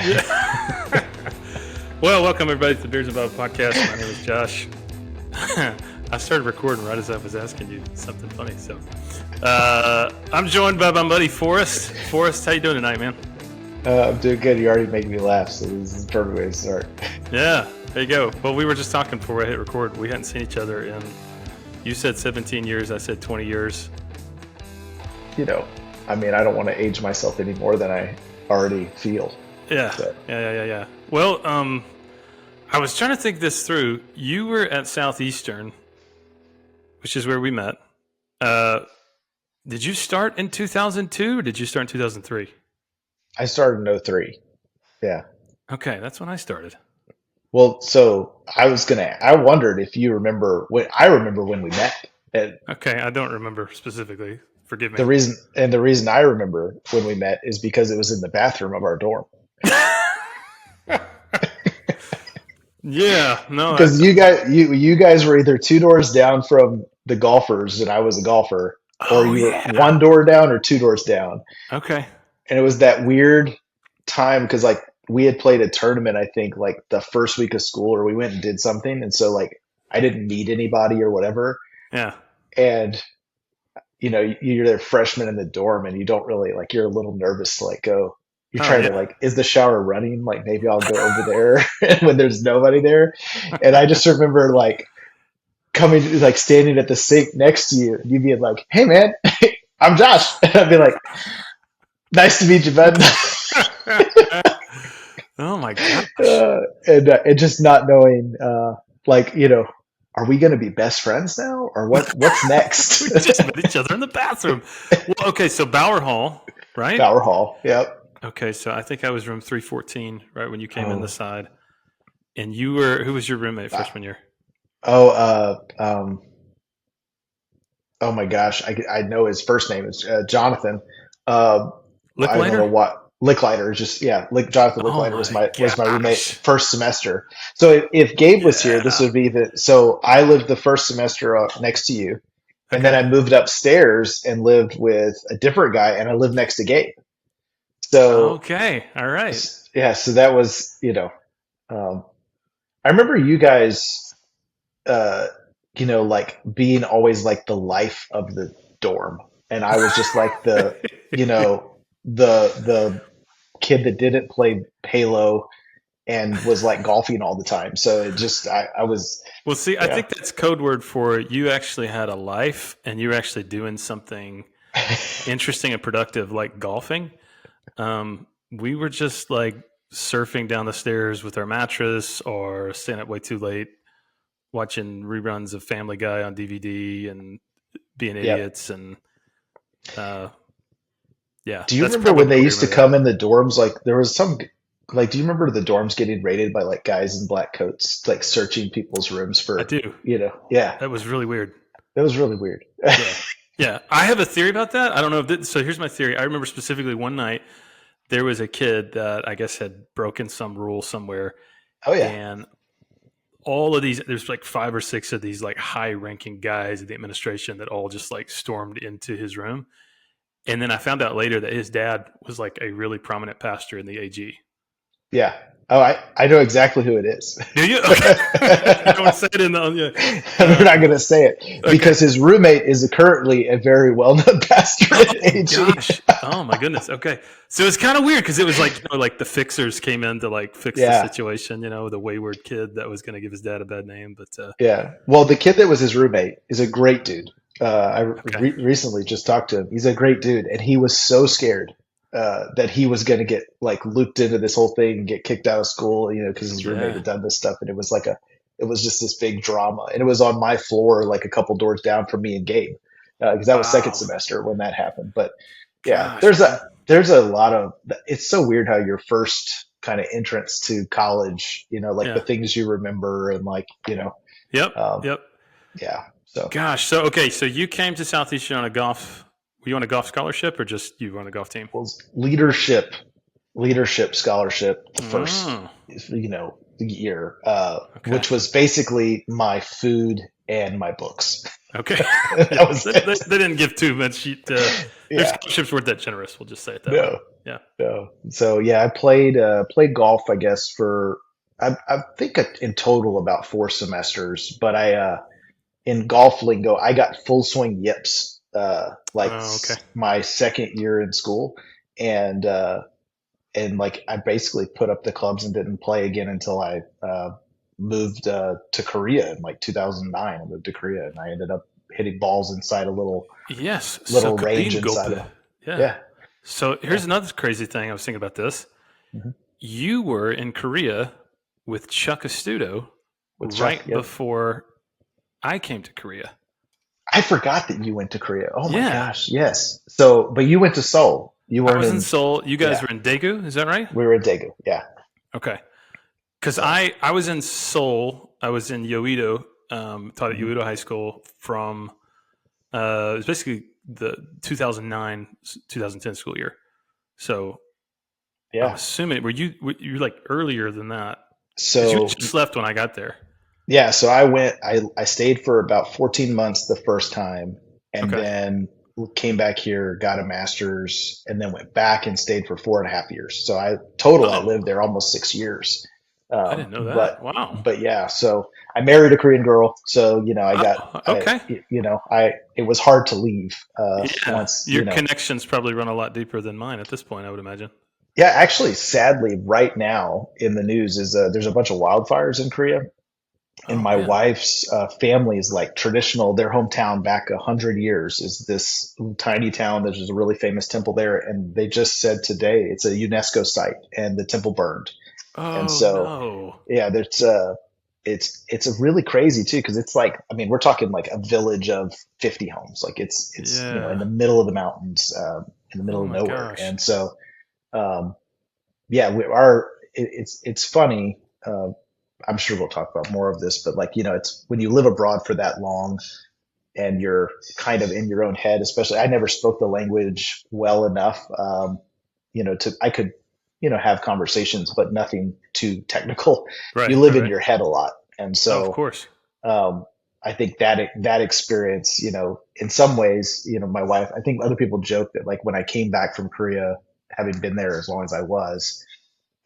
Yeah. Well, welcome everybody to the Beers and Bob podcast. My name is Josh. I started recording right as I was asking you something funny. So I'm joined by my buddy Forrest. Forrest, how you doing tonight, man? I'm doing good. You already made me laugh, so this is the perfect way to start. Yeah, there you go. Well, we were just talking before I hit record. We hadn't seen each other in, you said 17 years, I said 20 years. You know, I mean, I don't want to age myself any more than I already feel. Yeah, So. yeah. Well, I was trying to think this through. You were at Southeastern, which is where we met. Did you start in 2002 or did you start in 2003? I started in 2003. Yeah. Okay, that's when I started. Well, so I wondered if you remember I remember when we met. And Okay, I don't remember specifically. Forgive me. the reason I remember when we met is because it was in the bathroom of our dorm. Yeah, no. Because you guys were either two doors down from the golfers and I was a golfer, or you were one door down or two doors down. Okay. And it was that weird time because like we had played a tournament, I think like the first week of school, or we went and did something. And so like I didn't meet anybody or whatever. Yeah. And you know, you're the freshman in the dorm and you don't really like, you're a little nervous to like go, you're trying to like, is the shower running? Like maybe I'll go over there when there's nobody there. And I just remember like coming, like standing at the sink next to you, and you being like, hey man, I'm Josh. And I'd be like, nice to meet you, bud. Oh my gosh. And just not knowing, like, you know, are we going to be best friends now, or what's next? We just met each other in the bathroom. Well, okay, so Bower Hall, right? Bower Hall, yep. Okay, so I think I was room 314, right when you came in the side, and you were, who was your roommate freshman year? Oh my gosh, I know his first name is Jonathan. I don't know what. Licklider, Jonathan Licklider was my roommate first semester. So if Gabe was here, this would be so I lived the first semester next to you, and then I moved upstairs and lived with a different guy, and I lived next to Gabe. So okay, all right, yeah. So that was, you know, I remember you guys, you know, like being always like the life of the dorm, and I was just like the, you know, the kid that didn't play Halo and was like golfing all the time. So it just, I was. Well, see, I think that's code word for you actually had a life and you were actually doing something interesting and productive like golfing. We were just like surfing down the stairs with our mattress or staying up way too late watching reruns of Family Guy on DVD and being idiots and yeah. Do you remember when they used to come in the dorms? Like there was some, like, do you remember the dorms getting raided by like guys in black coats, like searching people's rooms for? I do. You know, yeah. That was really weird. That was really weird. Yeah. I have a theory about that. I don't know if so. Here's my theory. I remember specifically one night there was a kid that I guess had broken some rule somewhere. Oh yeah. And all of these, there's like 5 or 6 of these like high-ranking guys in the administration that all just like stormed into his room. And then I found out later that his dad was like a really prominent pastor in the AG. Yeah. Oh, I know exactly who it is. Do you? Okay. You don't say it in the. Yeah. We're not going to say it because his roommate is currently a very well-known pastor at AG. Gosh. Oh my goodness. Okay. So it's kind of weird because it was like, you know, like the fixers came in to like fix the situation, you know, the wayward kid that was going to give his dad a bad name. But yeah. Well, the kid that was his roommate is a great dude. I recently just talked to him. He's a great dude, and he was so scared that he was going to get like looped into this whole thing and get kicked out of school, you know, because his roommate had done this stuff, and it was just this big drama, and it was on my floor, like a couple doors down from me and Gabe, because that was second semester when that happened. But yeah, there's a lot of. It's so weird how your first kind of entrance to college, you know, like the things you remember and like, you know. Yep. Yeah. So. Gosh. So, okay. So you came to Southeastern on were you on a golf scholarship or just you were on a golf team? Well, leadership scholarship, the first, you know, year, which was basically my food and my books. Okay. That Yeah. was They it. didn't give too much. Their Yeah. scholarships weren't that generous. We'll just say it that way. No. Yeah. No. So yeah, I played golf, I guess, for I think in total about 4 semesters. But in golf lingo, I got full swing yips like Oh, okay. my second year in school, and like I basically put up the clubs and didn't play again until I moved to Korea in like 2009. I moved to Korea and I ended up hitting balls inside a Yes. So little range Kabin inside Gope. of a Yeah. yeah So yeah. here's another crazy thing I was thinking about this. Hmm. You were in Korea with Chuck Astudo With Chuck. right Yep. before I came to Korea. I forgot that you went to Korea. Oh my Yeah. gosh, yes. So, but you went to Seoul. You I weren't was in in. Seoul. You guys Yeah, were in Daegu. Is that right? we were in Daegu. Yeah. Okay. Because So. I was in Seoul. I was in Yoido, taught at Mhm. Yoido High School from it was basically the 2009 2010 school year. So I'm Yeah. assuming were you like earlier than that? Because you So just left when I got there. yeah, so I went. I stayed for about 14 months the first time, and Okay. then came back here, got a master's, and then went back and stayed for 4.5 years. So I Oh, lived there almost 6 years. I didn't know But that. Wow. yeah, so I married a Korean girl, so Oh, okay. I it was hard to leave Yeah, once your connections probably run a lot deeper than mine at this point, I would imagine. yeah, actually, sadly, right now in the news is there's a bunch of wildfires in Korea, and Oh my man. wife's family is like traditional. Their hometown back 100 years is this tiny town. There's a really famous temple there, and they just said today it's a UNESCO site, and the temple burned. And Oh so, no. yeah, there's it's a really crazy too because it's like I mean we're talking like a village of 50 homes. Like it's in Yeah. the middle of the mountains, in the middle Oh of my nowhere, gosh. and so um, yeah, it's funny. I'm sure we'll talk about more of this, but like it's when you live abroad for that long and you're kind of in your own head. Especially, I never spoke the language well enough, to I could have conversations, but nothing too technical. Right. You Right. live in Right. your head a lot, and Oh, of so course. um, I think that experience, in some ways, my wife. I think other people joke that like when I came back from Korea, having been there as long as I was.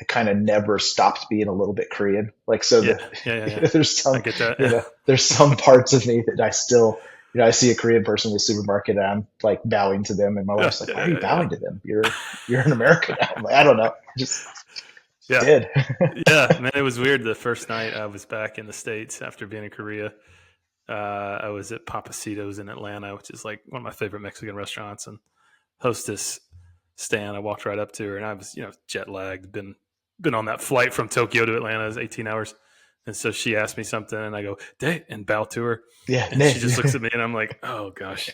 I kind of never stopped being a little bit Korean. Like, so Yeah. Yeah. Yeah. Yeah. there's I some, get that. Yeah. there's some parts of me that I still, I see a Korean person in the supermarket and I'm like bowing to them. And my Yeah. wife's like, Yeah. why are you Yeah. Yeah. bowing to them? You're in America now. I'm like, I don't know. Just Yeah. did. Yeah. Man, it was weird. The first night I was back in the States after being in Korea, I was at Papacitos in Atlanta, which is like one of my favorite Mexican restaurants. And hostess Stan, I walked right up to her, and I was, jet lagged, been on that flight from Tokyo to Atlanta, it was 18 hours, and so she asked me something, and I go, "Day," and bow to her, Yeah. and she just looks at me, and I'm like, "Oh gosh,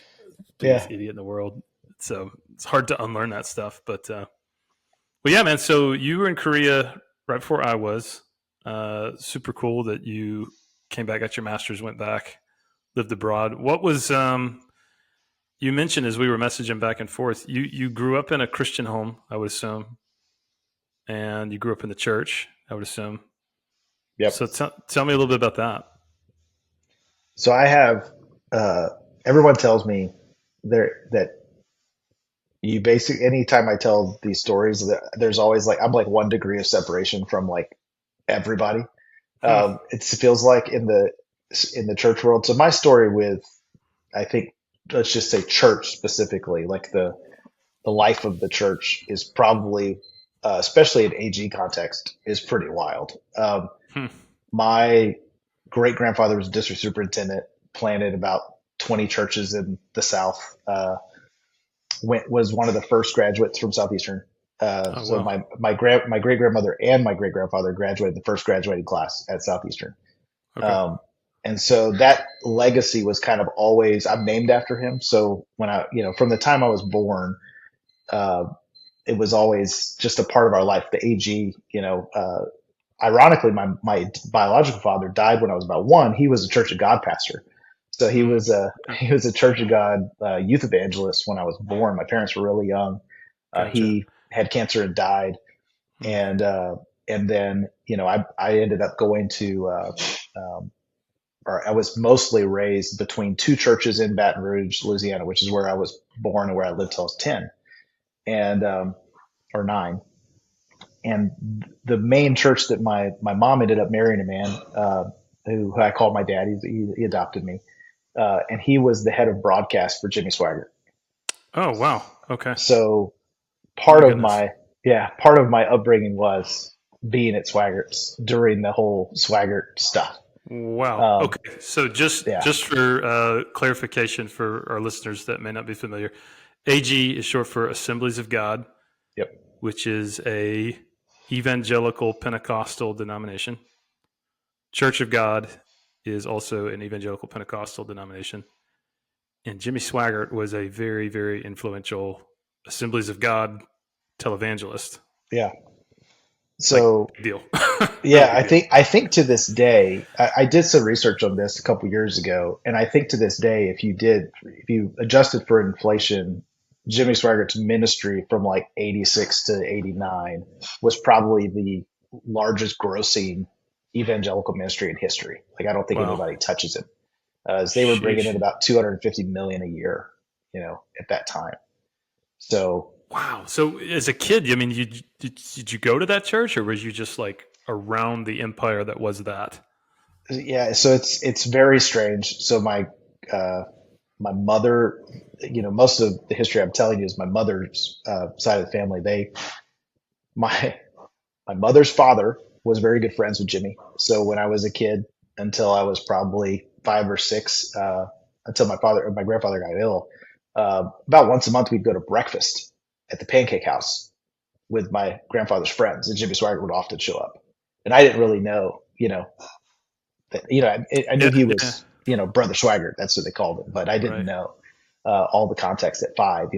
biggest Yeah. idiot in the world." So it's hard to unlearn that stuff, but yeah, man. So you were in Korea right before I was. Super cool that you came back, got your master's, went back, lived abroad. What was you mentioned as we were messaging back and forth, you grew up in a Christian home, I would assume, and you grew up in the church, I would assume. Yep. So tell me a little bit about that. So I have, uh, everyone tells me that you basically, anytime I tell these stories, there's always like, I'm like 1 degree of separation from like everybody. Hmm. It feels like in the church world. So my story with, I think, let's just say church specifically, like the life of the church is probably, especially in AG context, is pretty wild. Hmm. My great grandfather was a district superintendent, planted about 20 churches in the South. Was one of the first graduates from Southeastern. Oh So wow. my great grandmother and my great grandfather graduated the first graduating class at Southeastern. Okay. Um, and so that legacy was kind of always, I'm named after him. So when from the time I was born, uh, it was always just a part of our life. The AG, ironically, my biological father died when I was about one. He was a Church of God pastor. So he Hmm. was a, Okay. he was a Church of God youth evangelist when I was born. My parents were really young. Gotcha. He had cancer and died. Hmm. And, and then, I ended up going to, um, or I was mostly raised between two churches in Baton Rouge, Louisiana, which is where I was born and where I lived till I was 10 and or 9. And the main church that my mom ended up marrying a man who I called my dad. He adopted me, and he was the head of broadcast for Jimmy Swaggart. Oh, wow. Okay. So Oh my part of goodness. my upbringing was being at Swaggart's during the whole Swaggart stuff. Wow. Um, Okay. So just yeah, just for clarification for our listeners that may not be familiar, AG is short for Assemblies of God, yep, which is a evangelical Pentecostal denomination. Church of God is also an evangelical Pentecostal denomination. And Jimmy Swaggart was a very, very influential Assemblies of God televangelist. yeah. Like, So big deal. Really yeah, big deal. I think to this day, I did some research on this a couple years ago, and I think to this day, if you adjusted for inflation, Jimmy Swaggart's ministry from like 86 to 89 was probably the largest grossing evangelical ministry in history. Like I don't think Wow. anybody touches it. As they were bringing Sheesh. in about 250 million a year, at that time. So Wow. So as a kid, I mean, did you go to that church or was you just like around the empire that was that? yeah, so it's very strange. So uh, my mother, most of the history I'm telling you is my mother's side of the family. My my mother's father was very good friends with Jimmy. So when I was a kid, until I was probably 5 or 6, until my grandfather got ill, about once a month we'd go to breakfast at the Pancake House with my grandfather's friends, and Jimmy Swaggart would often show up. And I didn't really know, that, I Yeah. knew he Yeah. was, Brother Swaggart. That's what they called him, but I didn't Right. know all the context at 5.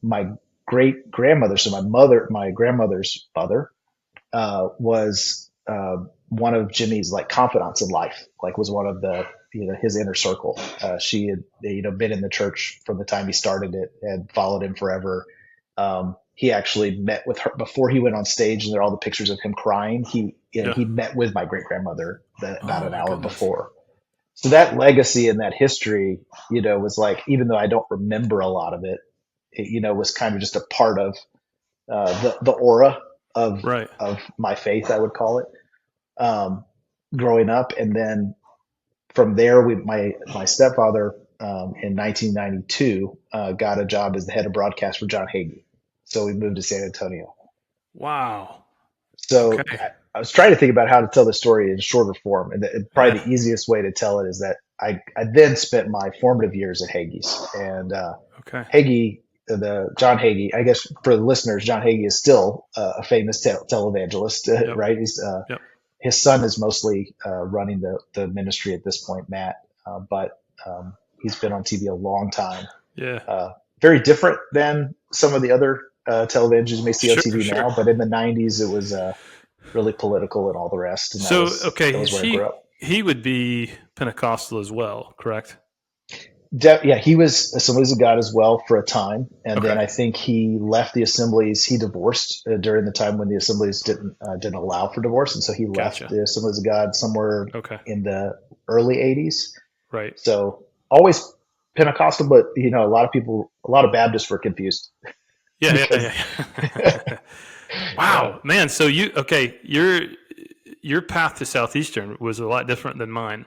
My great grandmother, so my grandmother's mother, was one of Jimmy's like confidants in life, like was one of the his inner circle. She had been in the church from the time he started it and followed him forever. He actually met with her before he went on stage, and there are all the pictures of him crying. Yeah. He met with my great grandmother about Oh an my hour goodness. before. So that legacy and that history, was like, even though I don't remember a lot of it, was kind of just a part of the aura of Right. my faith, I would call it, growing up. And then from there, my stepfather in 1992 got a job as the head of broadcast for John Hagee. So we moved to San Antonio. Wow. So Okay. I was trying to think about how to tell the story in shorter form, and Yeah. probably the easiest way to tell it is that I then spent my formative years at Hagee's, and Okay. Hagee, the John Hagee. I guess for the listeners, John Hagee is still a famous televangelist, Yep. right? He's Yep. his son is mostly running the ministry at this point, Matt, but he's been on TV a long time. Yeah. Uh, Very different than some of the other televangelists you may see on Sure. TV Sure. now, but in the 90s it was really political and all the rest, and So that okay, was where I grew up. he would be Pentecostal as well, correct? Yeah, he was Assemblies of God as well for a time, and then Okay. I think he left the Assemblies. He divorced during the time when the Assemblies didn't allow for divorce, and so he left Gotcha. the Assemblies of God somewhere Okay. in the early '80s. Right. So always Pentecostal, but a lot of people, a lot of Baptists were confused Yeah. because Yeah. Yeah. uh, Wow, man. So your path to Southeastern was a lot different than mine.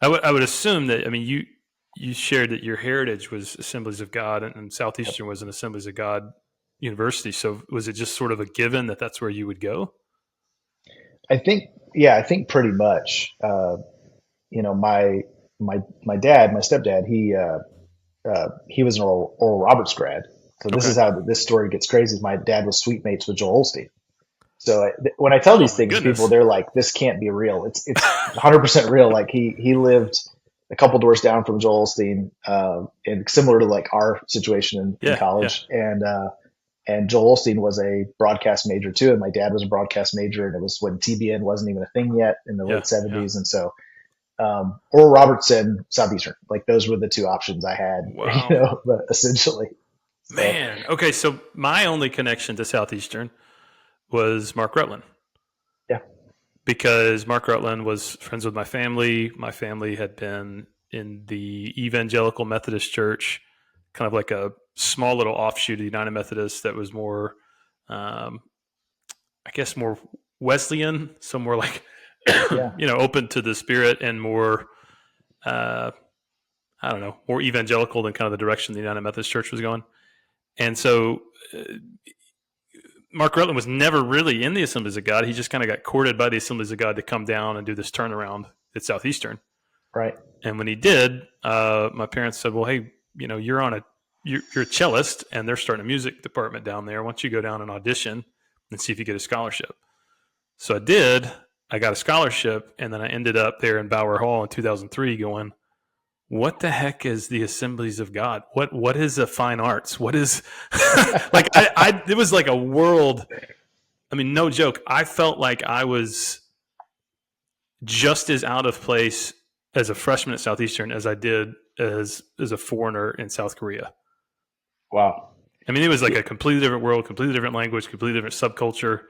I would assume that. I mean, you shared that your heritage was Assemblies of God, and yep. Southeastern was an Assemblies of God university. So was it just sort of a given that that's where you would go? I think pretty much. My my dad, my stepdad, he was an Oral Roberts grad. So this Okay. is how this story gets crazy. My dad was suite mates with Joel Osteen. So when I tell Oh these my things to people, goodness. they're like, "This can't be real." It's 100% real. Like he lived a couple doors down from Joel Osteen, and similar to like our situation in Yeah. Yeah. college. And Joel Osteen was a broadcast major too, and my dad was a broadcast major, and it was when TBN wasn't even a thing yet in the Yeah. late Yeah. '70s, and so Oral Roberts and Southeastern, like those were the two options I had, Wow. but essentially. So Man. Okay. So my only connection to Southeastern was Mark Rutland yeah, because Mark Rutland was friends with my family. My family had been in the Evangelical Methodist Church, kind of like a small little offshoot of the United Methodist that was more, um, I guess, more Wesleyan, so more like, Yeah. open to the Spirit and more, uh, I don't know, more evangelical than kind of the direction the United Methodist Church was going. And so Mark Rutland was never really in the Assemblies of God. He just kind of got courted by the Assemblies of God to come down and do this turnaround at Southeastern. Right. And when he did, my parents said, "Well, hey, you're a cellist, and they're starting a music department down there. Why don't you go down and audition and see if you get a scholarship?" So I did. I got a scholarship, and then I ended up there in Bower Hall in 2003, going, "What the heck is the Assemblies of God? What is a fine arts? What is like?" It was like a world. I mean, no joke. I felt like I was just as out of place as a freshman at Southeastern as I did as a foreigner in South Korea. Wow. I mean, it was like a completely different world, completely different language, completely different subculture.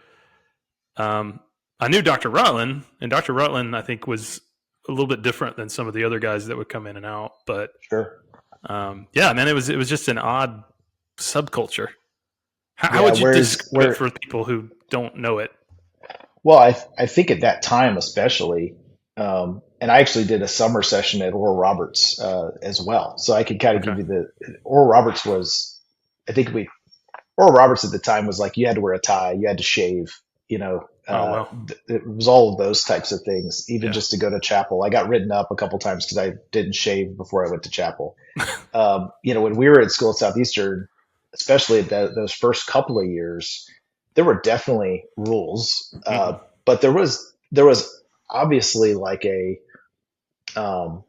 I knew Dr. Rutland, and Dr. Rutland, I think, was a little bit different than some of the other guys that would come in and out. But Sure. yeah, man, it was just an odd subculture. How Yeah. would you describe it for people who don't know it? Well, I think at that time, especially, and I actually did a summer session at Oral Roberts as well. So I could kind of Okay. give you Oral Roberts was, I think Oral Roberts at the time was like you had to wear a tie, you had to shave, Oh well. it was all of those types of things, even Yeah. just to go to chapel. I got written up a couple times because I didn't shave before I went to chapel. When we were at school at Southeastern, especially those first couple of years, there were definitely rules, Mm-hmm. but there was obviously like um,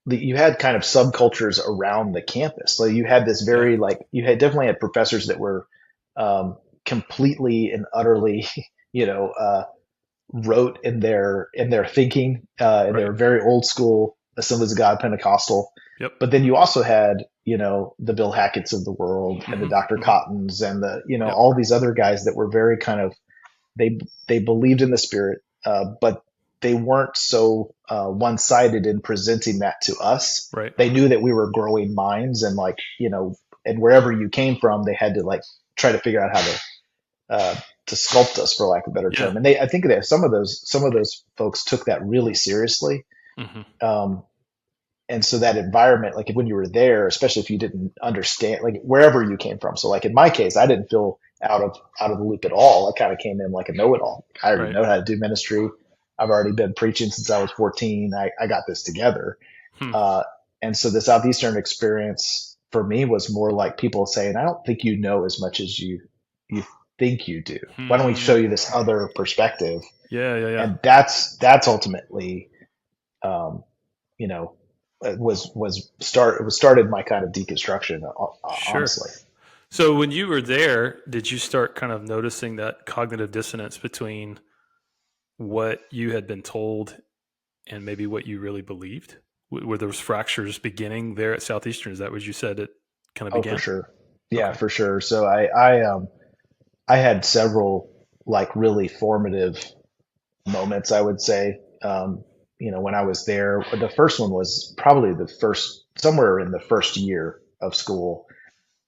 you had kind of subcultures around the campus. So you had this Yeah. very like you had definitely had professors that were completely and utterly, you know, uh, wrote in their thinking, and they Right. were very old school Assemblies of God Pentecostal. Yep. But then you also had, the Bill Hackett's of the world and the Mm-hmm. Dr. Mm-hmm. Cottons and Yep. all these other guys that were very kind of they they believed in the Spirit, but they weren't so one-sided in presenting that to us. Right. They knew that we were growing minds, and and wherever you came from, they had to like try to figure out how to sculpt us, for lack of a better Yeah. term. And I think that some of those folks took that really seriously. Mm-hmm. Um, and so that environment, like when you were there, especially if you didn't understand, like wherever you came from. So like in my case, I didn't feel out of the loop at all. I kind of came in like a know-it-all. I already Right. know how to do ministry. I've already been preaching since I was 14. I got this together. Hmm. Uh, and so the Southeastern experience for me was more like people saying, I don't think you know as much as you think you do. Why don't we show you Hmm. this other perspective? Yeah. Yeah. Yeah. And that's ultimately, um, you know, it was started my kind of deconstruction, Sure. honestly. So when you were there, did you start kind of noticing that cognitive dissonance between what you had been told and maybe what you really believed? Were those fractures beginning there at Southeastern? Is that what you said it kind of Oh, for began? sure. Yeah, Okay. for sure. So I had several like really formative moments, I would say. When I was there, the first one was probably somewhere in the first year of school.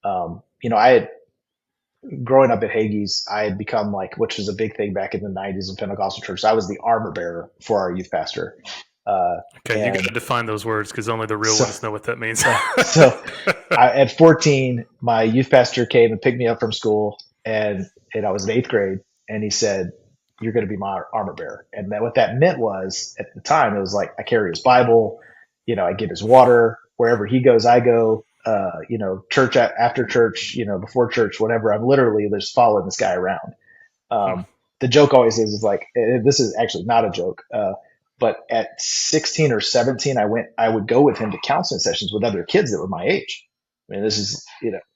I had growing up at Hagee's, I had become like, which was a big thing back in the '90s in Pentecostal church. I was the armor bearer for our youth pastor, uh, Okay, you got and to define those words because only the real so ones know what that means. so at 14, my youth pastor came and picked me up from school, and I was in eighth grade, and he said, "You're going to be my armor bearer." And what that meant was, at the time, it was like I carry his Bible, I give his water wherever he goes, I go. Church after church, before church, whatever. I'm literally just following this guy around. Hmm. The joke always is like, this is actually not a joke. But at 16 or 17, I would go with him to counseling sessions with other kids that were my age. I mean, this is,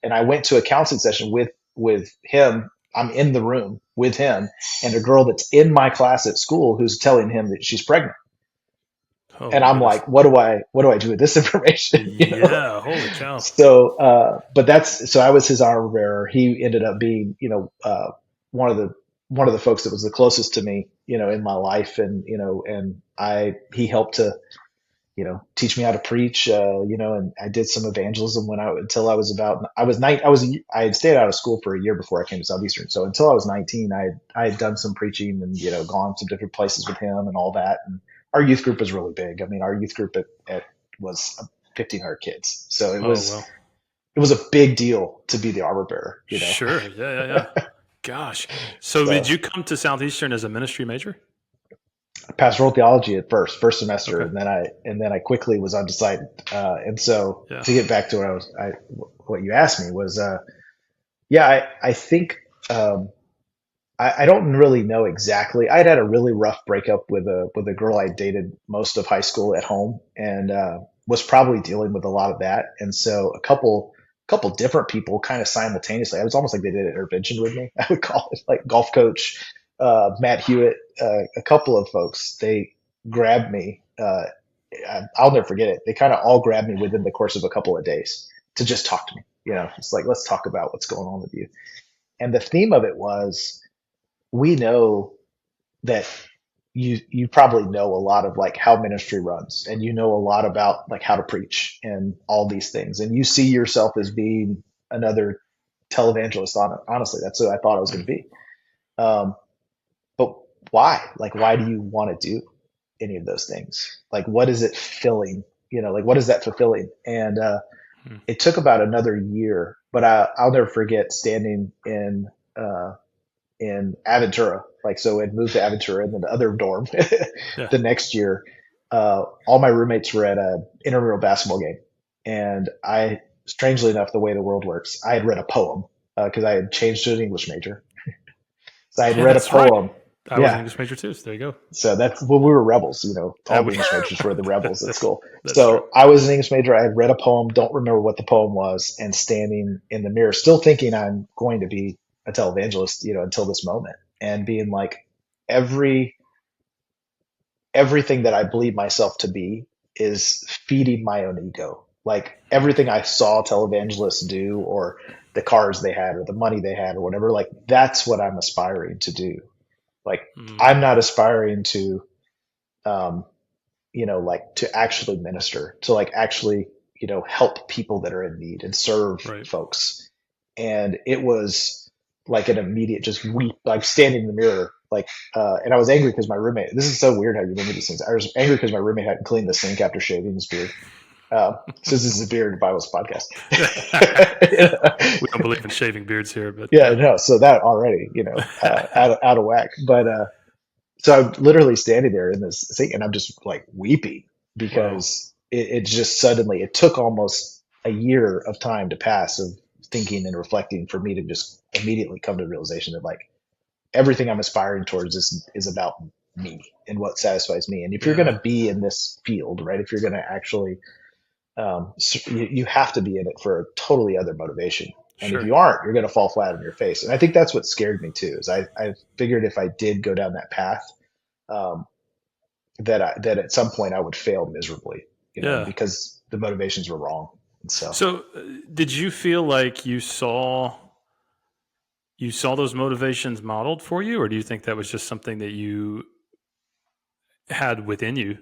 and I went to a counseling session with him. I'm in the room with him and a girl that's in my class at school who's telling him that she's pregnant. Oh And my I'm goodness. like, what do I do with this information? Yeah. Holy cow. So, but so I was his armor bearer. He ended up being, one of the one of the folks that was the closest to me, in my life. And, he helped to, teach me how to preach, and I did some evangelism until I had stayed out of school for a year before I came to Southeastern. So until I was 19, I had done some preaching and, gone to different places with him and all that. And our youth group was really big. I mean, our youth group was 1,500 kids. So Oh well. it was a big deal to be the armor bearer. Sure. Yeah. Yeah. Yeah. Gosh. So did So you come to Southeastern as a ministry major? pastoral theology at first semester, Okay. and then I quickly was undecided. And so Yeah. to get back to what you asked me was, yeah, I think, I don't really know exactly. I'd had a really rough breakup with a girl I dated most of high school at home, and was probably dealing with a lot of that. And so a couple different people kind of simultaneously. It was almost like they did an intervention with me. I would call it like golf coach Matt Hewitt, a couple of folks. They grabbed me. I'll never forget it. They kind of all grabbed me within the course of a couple of days to just talk to me. It's like, let's talk about what's going on with you. And the theme of it was, we know that you probably know a lot of like how ministry runs, and you know a lot about like how to preach and all these things, and you see yourself as being another televangelist. Honestly, that's what I thought I was going to be. Um, but why? Like, why do you want to do any of those things? Like, what is it filling? Like, what is that fulfilling? And Hmm. it took about another year, but I'll never forget standing in Aventura. Like, so I'd moved to Aventura and then the other dorm Yeah. the next year. All my roommates were at a intramural basketball game. And strangely enough, the way the world works, I had read a poem because I had changed to an English major. So I had Yeah, read a that's right. poem. I was an Yeah. English major too. So there you go. So that's when we were rebels, all the We, English majors were the rebels at school. that's true. So I was an English major. I had read a poem, don't remember what the poem was, and standing in the mirror, still thinking I'm going to be a televangelist, until this moment, and being like, every everything that I believe myself to be is feeding my own ego. Like everything I saw televangelists do, or the cars they had, or the money they had, or whatever, like that's what I'm aspiring to do. Like, Mm, I'm not aspiring to, um, like to actually minister, to like actually, help people that are in need and serve right. folks. And it was like an immediate just weep, like standing in the mirror, like, and I was angry because my roommate, this is so weird how you remember these things. I was angry because my roommate hadn't cleaned the sink after shaving his beard. Since this is a beard Bibles podcast. We don't believe in shaving beards here, but Yeah, no. So that already, out of whack. But so I'm literally standing there in this thing, and I'm just like weeping wow. because it just suddenly, it took almost a year of time to pass of thinking and reflecting for me to just immediately come to the realization that like everything I'm aspiring towards is about me and what satisfies me. And if you're going Yeah, to be in this field, right, if you're going to actually, you have to be in it for a totally other motivation. And if sure. you aren't, you're going to fall flat on your face. And I think that's what scared me too, is I figured if I did go down that path, um, that at some point I would fail miserably, Yeah. because the motivations were wrong. And so, So, did you feel like you saw those motivations modeled for you, or do you think that was just something that you had within you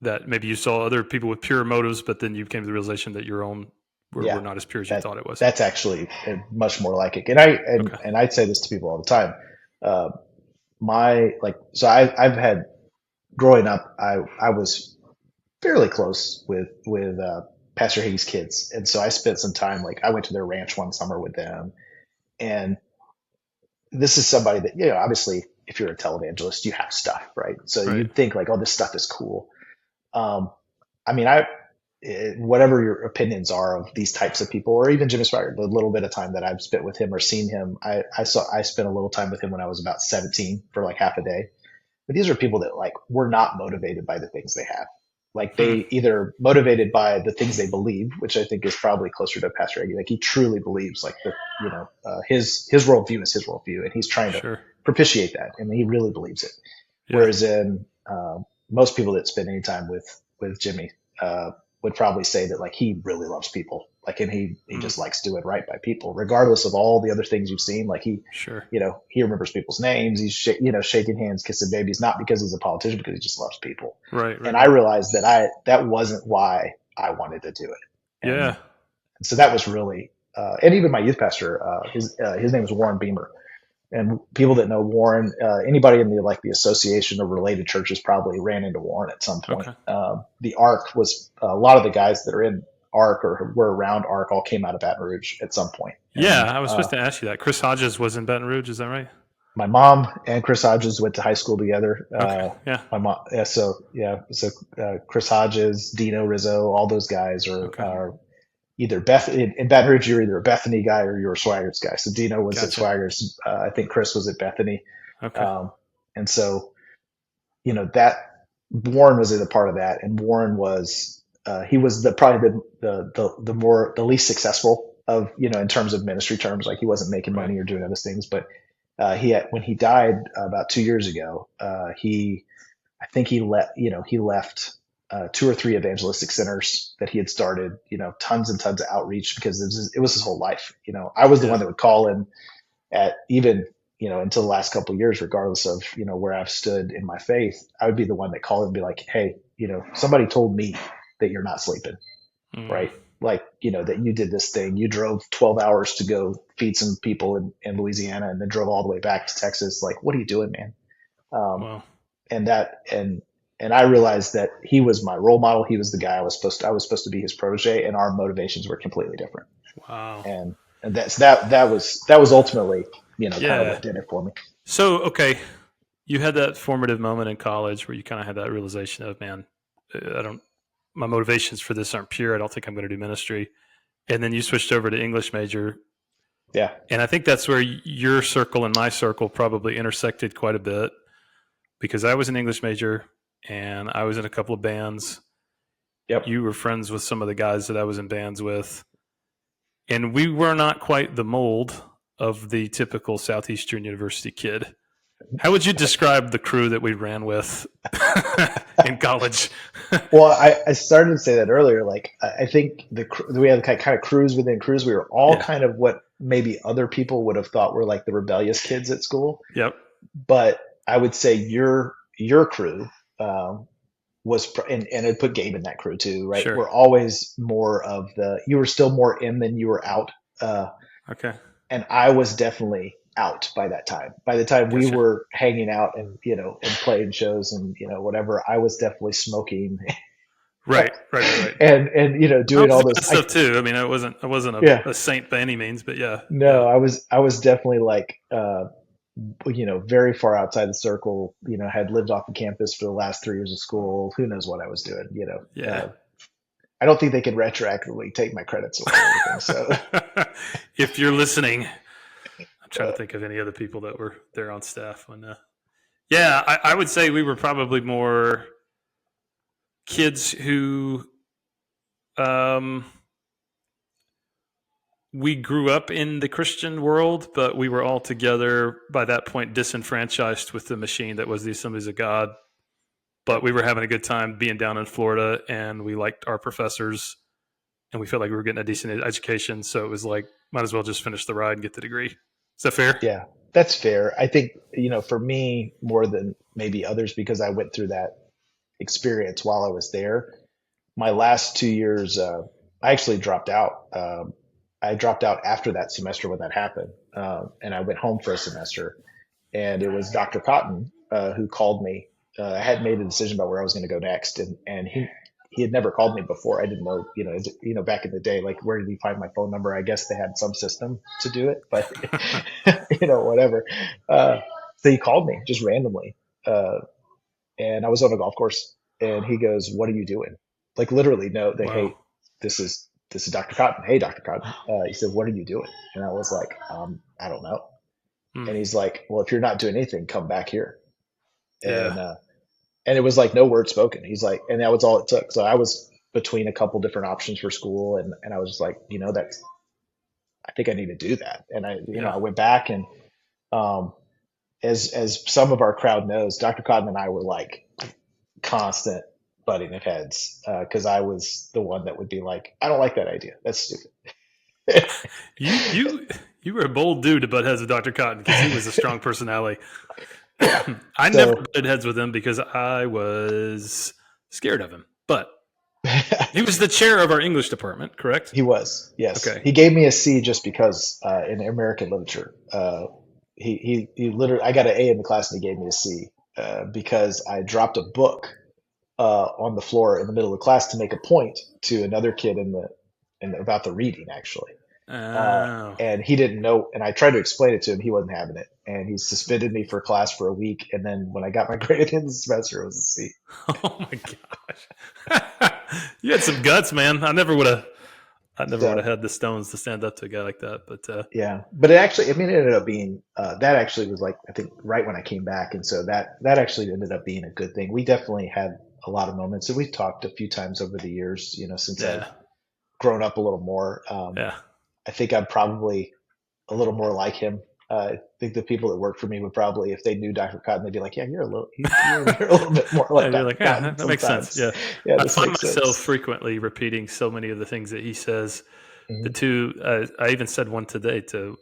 that maybe you saw other people with pure motives, but then you came to the realization that your own were yeah, not as pure as you that thought it was? that's actually much more like it. And I and Okay. and I'd say this to people all the time. Uh, I've had, growing up, I was fairly close with Pastor Hagee's kids, and so I spent some time, like I went to their ranch one summer with them. And this is somebody that, obviously, if you're a televangelist, you have stuff, right? So Right. you'd think like, oh, this stuff is cool. Um, I mean, whatever your opinions are of these types of people, or even Jim Spire, the little bit of time that I've spent with him or seen him, I spent a little time with him when I was about 17 for like half a day. But these are people that like were not motivated by the things they have. Like Hmm. they either motivated by the things they believe, which I think is probably closer to Pastor Aggie. Like he truly believes like his worldview is his worldview, and he's trying to Sure. propitiate that, and he really believes it. Yeah. Whereas in most people that spend any time with Jimmy would probably say that like he really loves people, Like, and he Mm, just likes doing right by people, regardless of all the other things you've seen. Like sure. he remembers people's names. He's shaking hands, kissing babies, not because he's a politician, because he just loves people. Right, right, And I right. realized that that wasn't why I wanted to do it. Yeah. And so that was really, and even my youth pastor, his name was Warren Beamer. And people that know Warren, anybody in the association of related churches probably ran into Warren at some point. Okay. The Ark was a lot of the guys that are in Ark or were around Ark all came out of Baton Rouge at some point. Yeah, And I was supposed to ask you that. Chris Hodges was in Baton Rouge, is that right? my mom and Chris Hodges went to high school together. Okay. Yeah. My mom, yeah, so Chris Hodges, Dino Rizzo, all those guys Okay. are either in Baton Rouge. You're either a Bethany guy or you're a Swaggart guy. So Dino was at Gotcha. Swaggart's. I think Chris was at Bethany. Okay. Um, and so, that Warren was in a part of that, and Warren was he was probably the least successful of in terms of ministry terms. Like, he wasn't making Right. money or doing other things, but when he died about 2 years ago, I think he left 2 or 3 evangelistic centers that he had started, tons and tons of outreach, because it was his whole life. I was the Yeah. one that would call him at even until the last couple of years, regardless of where I've stood in my faith. I would be the one that called and be like, hey, somebody told me that you're not sleeping, Mm, right? Like, that you did this thing. You drove 12 hours to go feed some people in Louisiana, and then drove all the way back to Texas. Like, what are you doing, man? Um, well, and that and I realized that he was my role model. He was the guy I was supposed to be his protege, and our motivations were completely different. wow. And that was ultimately kind of Yeah. what did it for me. So, okay, you had that formative moment in college where you kind of had that realization of, man, I don't, my motivations for this aren't pure. I don't think I'm going to do ministry. And then you switched over to English major. Yeah. And I think that's where your circle and my circle probably intersected quite a bit, because I was an English major and I was in a couple of bands. Yep. You were friends with some of the guys that I was in bands with. And we were not quite the mold of the typical Southeastern University kid. How would you describe the crew that we ran with in college? Well, I started to say that earlier. Like, I think we had kind of crews within crews. We were all Yeah. kind of what maybe other people would have thought were like the rebellious kids at school. Yep. But I would say your crew, and I'd put Gabe in that crew too, right? Sure. We're always more of you were still more in than you were out. Okay. And I was definitely out by that time. By the time we Gotcha. were hanging out and, and playing shows and, whatever, I was definitely smoking Right. Right. Right. Right. and, I doing was all doing those. stuff too. I mean, I wasn't Yeah, a saint by any means, but yeah. no, Yeah. I was definitely like, very far outside the circle, had lived off the campus for the last 3 years of school. Who knows what I was doing, Yeah. I don't think they could retroactively take my credits away or anything. So, If you're listening, I'm trying uh, to think of any other people that were there on staff when. Yeah, I would say we were probably more kids who um, we grew up in the Christian world, but we were all together by that point disenfranchised with the machine that was the Assemblies of God. But yep. we were having a good time being down in Florida, and we liked our professors, and we felt like we were getting a decent education. So it was like, might as well just finish the ride and get the degree. Is that fair? Yeah, that's fair. I think, for me, more than maybe others, because I went through that experience while I was there. My last 2 years, I actually dropped out. I dropped out after that semester when that happened. And I went home for a semester. And it was Dr. Cotton who called me. I had made a decision about where I was going to go next. And he had never called me before. I didn't know, back in the day, like, where did he find my phone number? I guess they had some system to do it, but whatever. So he called me just randomly. And I was on a golf course, and he goes, "What are you doing?" Like, literally, no, like, Wow. "Hey, this is Dr. Cotton. Hey, Dr. Cotton." He said, "What are you doing?" And I was like, "I don't know." Hmm. And he's like, "Well, if you're not doing anything, come back here." Yeah. And and it was like no word spoken. He's like, and that was all it took. So I was between a couple different options for school, and I was just like, that's I think I need to do that. And Yeah. I went back, and um, as some of our crowd knows, Dr. Cotton and I were like constant. butting of heads because I was the one that would be like, I don't like that idea. That's stupid. You you you were a bold dude to butt heads with Dr. Cotton because he was a strong personality. Yeah. I never So butted heads with him because I was scared of him. But he was the chair of our English department, correct? he was, yes. Okay. He gave me a C just because in American literature, he literally, I got an A in the class and he gave me a C because I dropped a book on the floor in the middle of the class to make a point to another kid about the reading actually. Uh, Oh, and he didn't know, and I tried to explain it to him. He wasn't having it, and he suspended me for class for a week. And then when I got my grade at the end of the semester, it was a C. oh my gosh! You had some guts, man. I never would have So had the stones to stand up to a guy like that. But yeah, but it actually, I mean, it ended up being that actually was like I think right when I came back, and so that actually ended up being a good thing. We definitely had a lot of moments, and we've talked a few times over the years. Since I've yeah, grown up a little more. yeah, I think I'm probably a little more like him. I think the people that work for me would probably, if they knew Dr. Cotton, they'd be like, "Yeah, you're a little bit more like I'd be Dr. like, yeah, Cotton that makes sense. sometimes." Yeah, Yeah, I this find makes myself sense. frequently repeating so many of the things that he says. The Hmm. two, I even said one today to.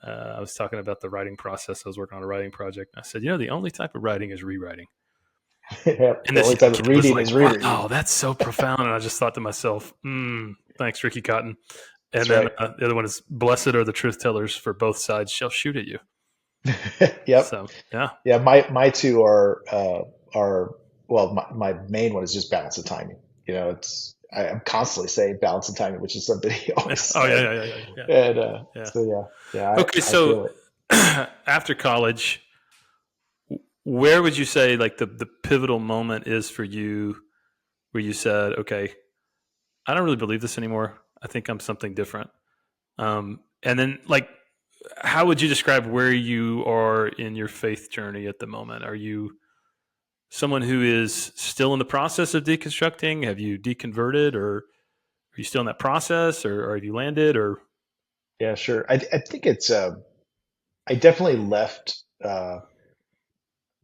I was talking about the writing process. I was working on a writing project. I said, the only type of writing is rewriting. Yeah, And the this only time kid of was reading like, is rereading. "Wow, that's so profound." And I just thought to myself, "Thanks, Ricky Cotton." And That's then right. the other one is, "Blessed are the truth tellers, for both sides shall shoot at you." Yep. So yeah, Yeah, my two are well, my main one is just balance of timing. I'm constantly saying balance of timing, which is something he yeah. always Oh yeah, said. yeah, yeah, yeah, yeah. And Yeah. so yeah, Okay, I feel so it. after college, where would you say like the pivotal moment is for you, where you said, "Okay, I don't really believe this anymore. I think I'm something different." And then like how would you describe where you are in your faith journey at the moment? Are you someone who is still in the process of deconstructing? Have you deconverted, or are you still in that process, or have you landed? Or Yeah, sure. I think it's I definitely left.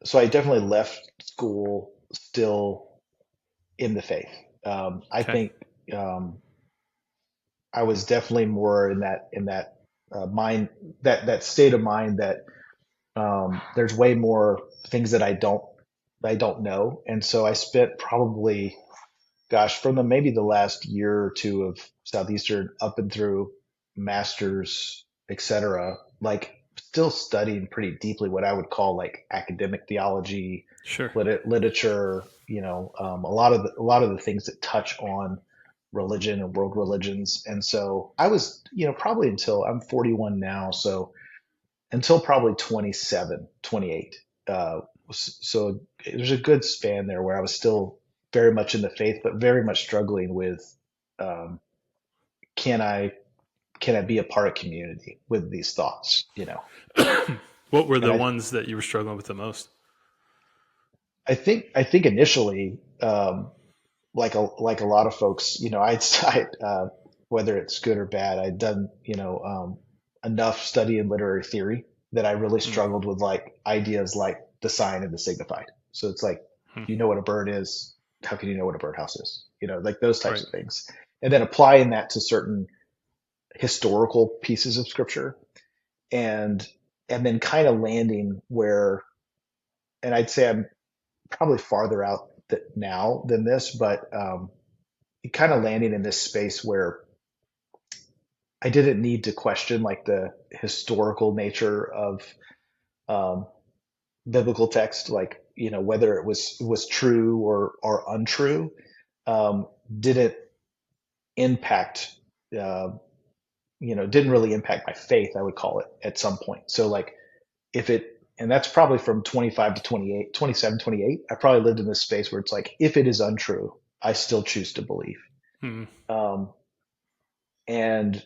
So I definitely left school still in the faith. I okay, think I was definitely more in that mind that state of mind that there's way more things that I don't know, and so I spent probably, gosh, from maybe the last year or two of Southeastern up and through masters, etc. Like still studying pretty deeply what I would call like academic theology, sure, literature. A lot of the things that touch on religion and world religions. And so I was, probably until I'm 41 now, so until probably 27, 28. So there's a good span there where I was still very much in the faith, but very much struggling with um, can I can I be a part of community with these thoughts? what were And the ones that you were struggling with the most? I think initially, like a lot of folks, whether it's good or bad, I'd done enough study in literary theory that I really Mm, struggled with like ideas like the sign and the signified. So it's like, mm, you know what a bird is, how can you know what a birdhouse is? Like those types right. of things. And then applying that to certain historical pieces of scripture and and then kind of landing where, and I'd say I'm probably farther out now than this, but kind of landing in this space where I didn't need to question like the historical nature of um, biblical text, like whether it was true or untrue, didn't impact, uh, didn't really impact my faith. I would call it at some point. So like if it, and that's probably from 25 to 28, 27, 28. I probably lived in this space where it's like if it is untrue, I still choose to believe. Mm, Um, and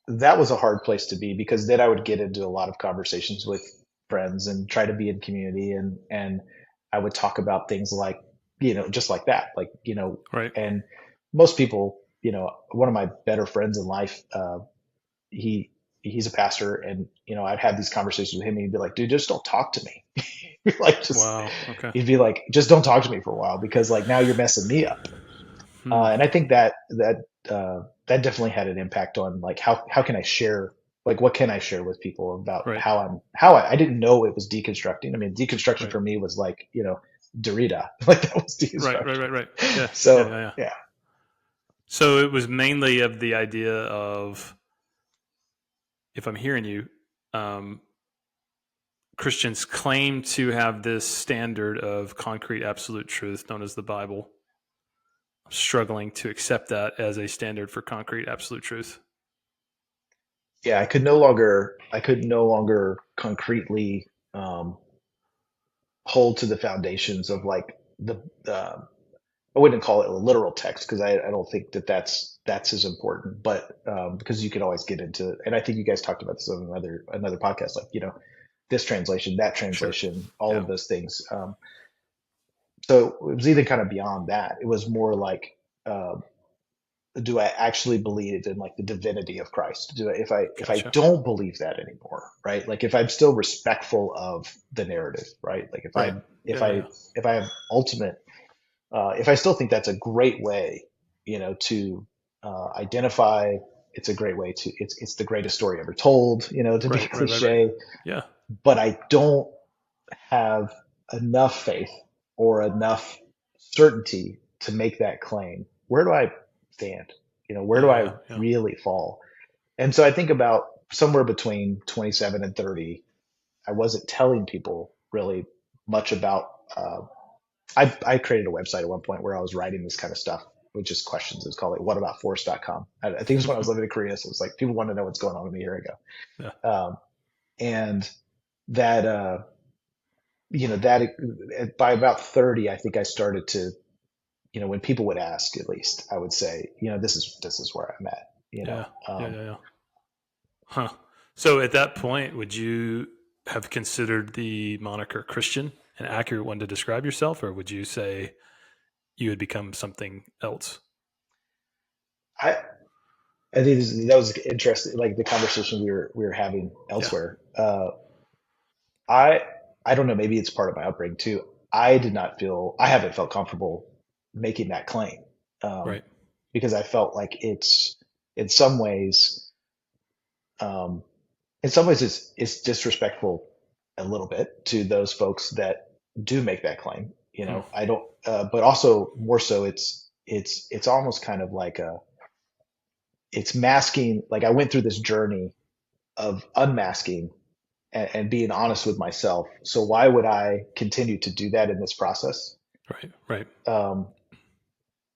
that was a hard place to be because then I would get into a lot of conversations with friends and try to be in community and I would talk about things like, just like that, like, right. and most people, one of my better friends in life, he he's a pastor and I'd have these conversations with him and he'd be like, dude, just don't talk to me. Like just Wow. Okay. he'd be like, just don't talk to me for a while because like now you're messing me up. Hmm. And I think that definitely had an impact on like how can I share, like what can I share with people about Right. how I didn't know it was deconstructing. I mean, deconstruction Right. for me was like, Derrida, like that was Right. Right. deconstruction. Right. Right. Yeah. Yeah. So Yeah. Yeah. yeah, So it was mainly of the idea of, if I'm hearing you, um, Christians claim to have this standard of concrete absolute truth known as the Bible. I'm struggling to accept that as a standard for concrete absolute truth. yeah, I could no longer concretely um, hold to the foundations of like uh, I wouldn't call it a literal text because I don't think that's as important. But because you could always get into, and I think you guys talked about this on another podcast, like this translation, that Sure. translation, all Yeah. of those things. So it was even kind of beyond that. It was more like, uh, do I actually believe in like the divinity of Christ? If I Gotcha. don't believe that anymore, right? Like if I'm still respectful of the narrative, right? Like if Right. I if Yeah. Yeah. I Yeah. if I have ultimate if I still think that's a great way, to identify, it's a great way to, it's the greatest story ever told, to be Right. Right. Right. Right. cliche, Yeah. but I don't have enough faith or enough certainty to make that claim. Where do I stand? Where Yeah. do Yeah. I Yeah. Yeah. really fall? And so I think about somewhere between 27 and 30, I wasn't telling people really much about uh, I created a website at one point where I was writing this kind of stuff with just questions. It was called like whataboutforrest.com. I think it was when I was living in Korea. So it was like people want to know what's going on with me. Here I Yeah. go. And that, by about 30, I think I started to, when people would ask, at least I would say, this is where I'm at, Yeah. Yeah. Yeah. Yeah. Huh. So at that point, would you have considered the moniker Christian an accurate one to describe yourself, or would you say you had become something else? I, I think that was interesting. Like the conversation we were having Yeah. elsewhere. I I don't know, maybe it's part of my upbringing too. I haven't felt comfortable making that claim, um, Right. because I felt like it's in some ways, um, it's disrespectful a little bit to those folks that do make that claim. Hmm. I don't, but also more so, it's almost kind of like it's masking. Like I went through this journey of unmasking and being honest with myself. So why would I continue to do that in this process? Right. Right. Um,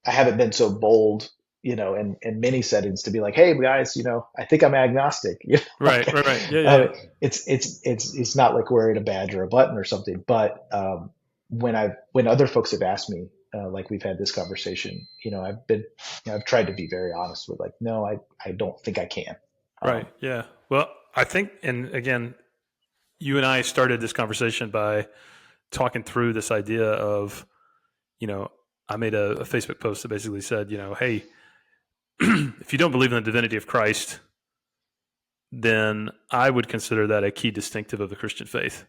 I haven't been so bold, in many settings to be like, hey guys, I think I'm agnostic. Right. Like, Right. Right. Yeah. Yeah. Yeah. it's not like wearing a badge or a button or something. But when other folks have asked me, like we've had this conversation, I've tried to be very honest with like, no, I don't think I can. Right. Um, Yeah. Well, I think, and again, you and I started this conversation by talking through this idea of, you know, I made a Facebook post that basically said, hey, if you don't believe in the divinity of Christ, then I would consider that a key distinctive of the Christian faith.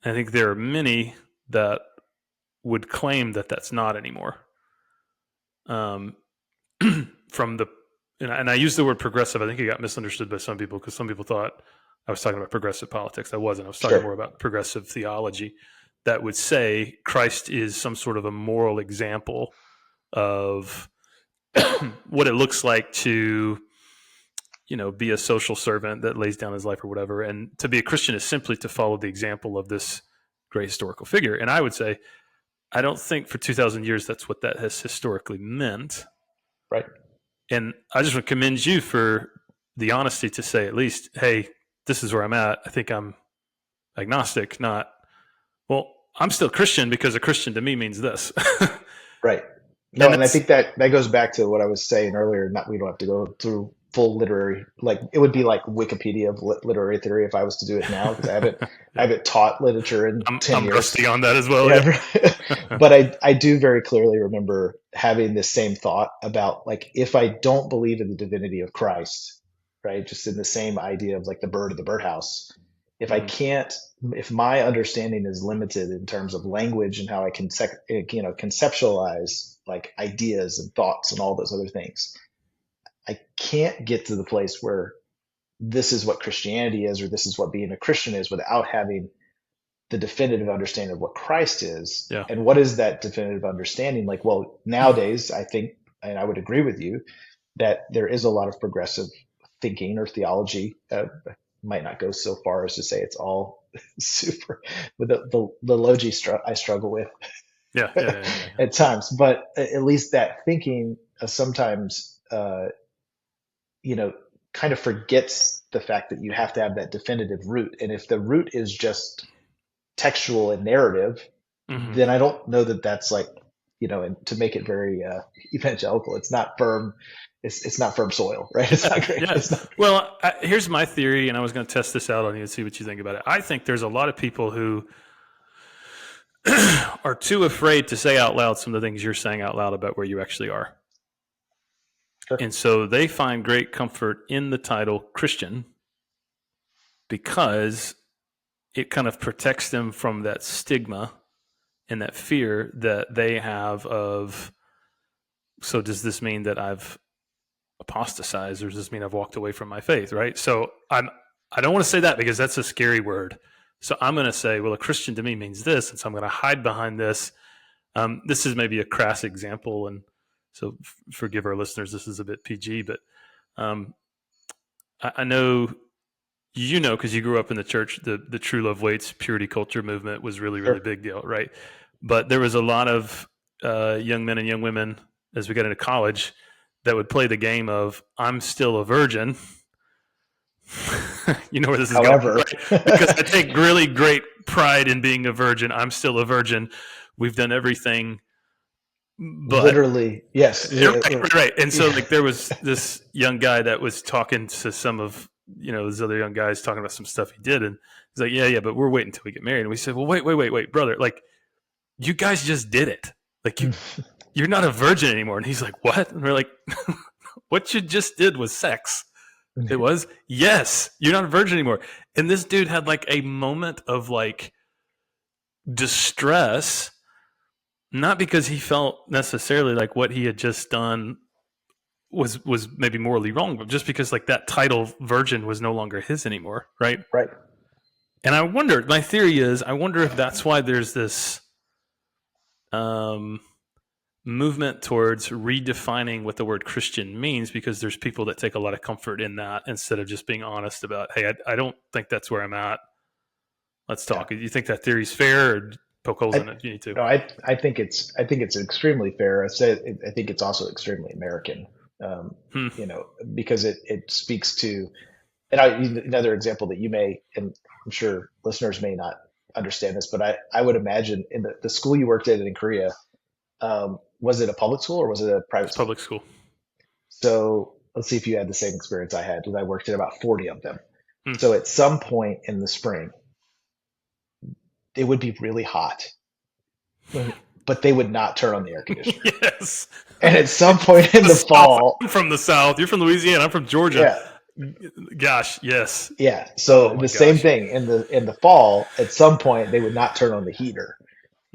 I think there are many that would claim that that's not anymore. Um, from the and I use the word progressive. I think it got misunderstood by some people because some people thought I was talking about progressive politics. I wasn't. I was talking more sure. about progressive theology that would say Christ is some sort of a moral example of what it looks like to be a social servant that lays down his life or whatever, and to be a Christian is simply to follow the example of this great historical figure. And I would say I don't think for 2,000 years that's what that has historically meant. Right. And I just want to commend you for the honesty to say at least, hey, this is where I'm at. I think I'm agnostic, not, well, I'm still Christian because a Christian to me means this. Right. No, And and I that's think that goes back to what I was saying earlier. Not we don't have to go through full literary, like it would be like Wikipedia of literary theory if I was to do it now because I yeah, haven't taught literature in I'm 10 rusty years. on that as well. Yeah. Yeah, but I do very clearly remember having this same thought about like if I don't believe in the divinity of Christ, right? Just in the same idea of like the bird of the birdhouse, If I Hmm. can't, if my understanding is limited in terms of language and how I can, conceptualize like ideas and thoughts and all those other things, I can't get to the place where this is what Christianity is, or this is what being a Christian is, without having the definitive understanding of what Christ is. Yeah. And what is that definitive understanding? Like, well, nowadays, I think, and I would agree with you, that there is a lot of progressive thinking or theology. Might not go so far as to say it's all super with the logi I struggle with Yeah. Yeah. Yeah. Yeah. Yeah. at times, but at least that thinking sometimes, you know, kind of forgets the fact that you have to have that definitive root. And if the root is just textual and narrative, Hmm. then I don't know that that's like, and to make it very evangelical, it's not firm. It's not firm soil, right? It's not great. Yeah. It's not. Well, here's my theory, and I was going to test this out on you and see what you think about it. I think there's a lot of people who are too afraid to say out loud some of the things you're saying out loud about where you actually are. Sure. And so they find great comfort in the title Christian because it kind of protects them from that stigma and that fear that they have of, so does this mean that I've apostatized, or does this mean I've walked away from my faith, right? So I don't want to say that because that's a scary word. So I'm going to say, well, a Christian to me means this, and so I'm going to hide behind this. This is maybe a crass example, and so forgive our listeners. This is a bit PG, but um, I know because you grew up in the church. The True Love Waits purity culture movement was really really Sure. big deal, right? But there was a lot of young men and young women as we got into college that would play the game of I'm still a virgin. You know where this is going, However, right? Because I take really great pride in being a virgin. I'm still a virgin. We've done everything, but literally, yes. right. And so, Yeah. like, there was this young guy that was talking to some of these other young guys talking about some stuff he did, and he's like, "Yeah, but we're waiting until we get married." And we said, "Well, wait, brother. Like, you guys just did it. Like, you're not a virgin anymore." And he's like, "What?" And we're like, "What you just did was sex." It was, yes, you're not a virgin anymore. And this dude had like a moment of like distress, not because he felt necessarily like what he had just done was maybe morally wrong, but just because like that title virgin was no longer his anymore, right? Right. And I wonder, my theory is, I wonder if that's why there's this um, movement towards redefining what the word Christian means, because there's people that take a lot of comfort in that instead of just being honest about, hey, I don't think that's where I'm at. Let's Yeah. talk. Do you think that theory's fair, or poke holes I, in it? You need to. no, I think it's extremely fair. I think it's also extremely American, um, Hmm. because it speaks to, another example that you may, and I'm sure listeners may not understand this, but I would imagine in the school you worked at in Korea, was it a public school or was it a private It's school? public school. So let's see if you had the same experience I had, because I worked at about 40 of them. Hmm. So at some point in the spring, it would be really hot, but they would not turn on the air conditioner. Yes. And at some point in The the South. fall, I'm from the South. You're from Louisiana. I'm from Georgia. yeah, Gosh, yes. yeah. Oh So my the same gosh. thing in the fall, at some point they would not turn on the heater.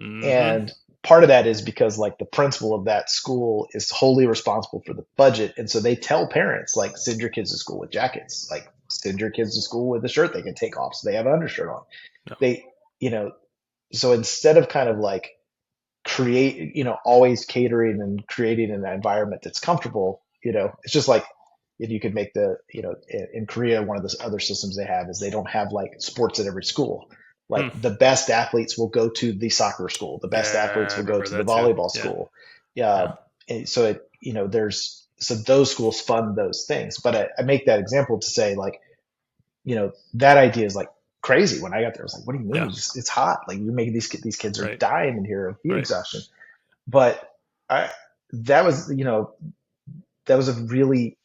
Mm-hmm. And part of that is because like the principal of that school is wholly responsible for the budget. And so they tell parents, like, send your kids to school with jackets, like send your kids to school with a shirt they can take off so they have an undershirt on. No. They, you know, so instead of kind of like always catering and creating an environment that's comfortable, it's just like if you could make in Korea, one of the other systems they have is they don't have like sports at every school. Hmm. Like the best athletes will go to the soccer school. The best Yeah, athletes I will go remember to the that too. volleyball Yeah. school. Yeah. Yeah. And so so those schools fund those things. But I make that example to say like, that idea is like crazy. When I got there, I was like, what do you mean? Yeah. It's hot. Like you're making these kids are Right. dying in here of heat Right. exhaustion. But I, that was, that was a really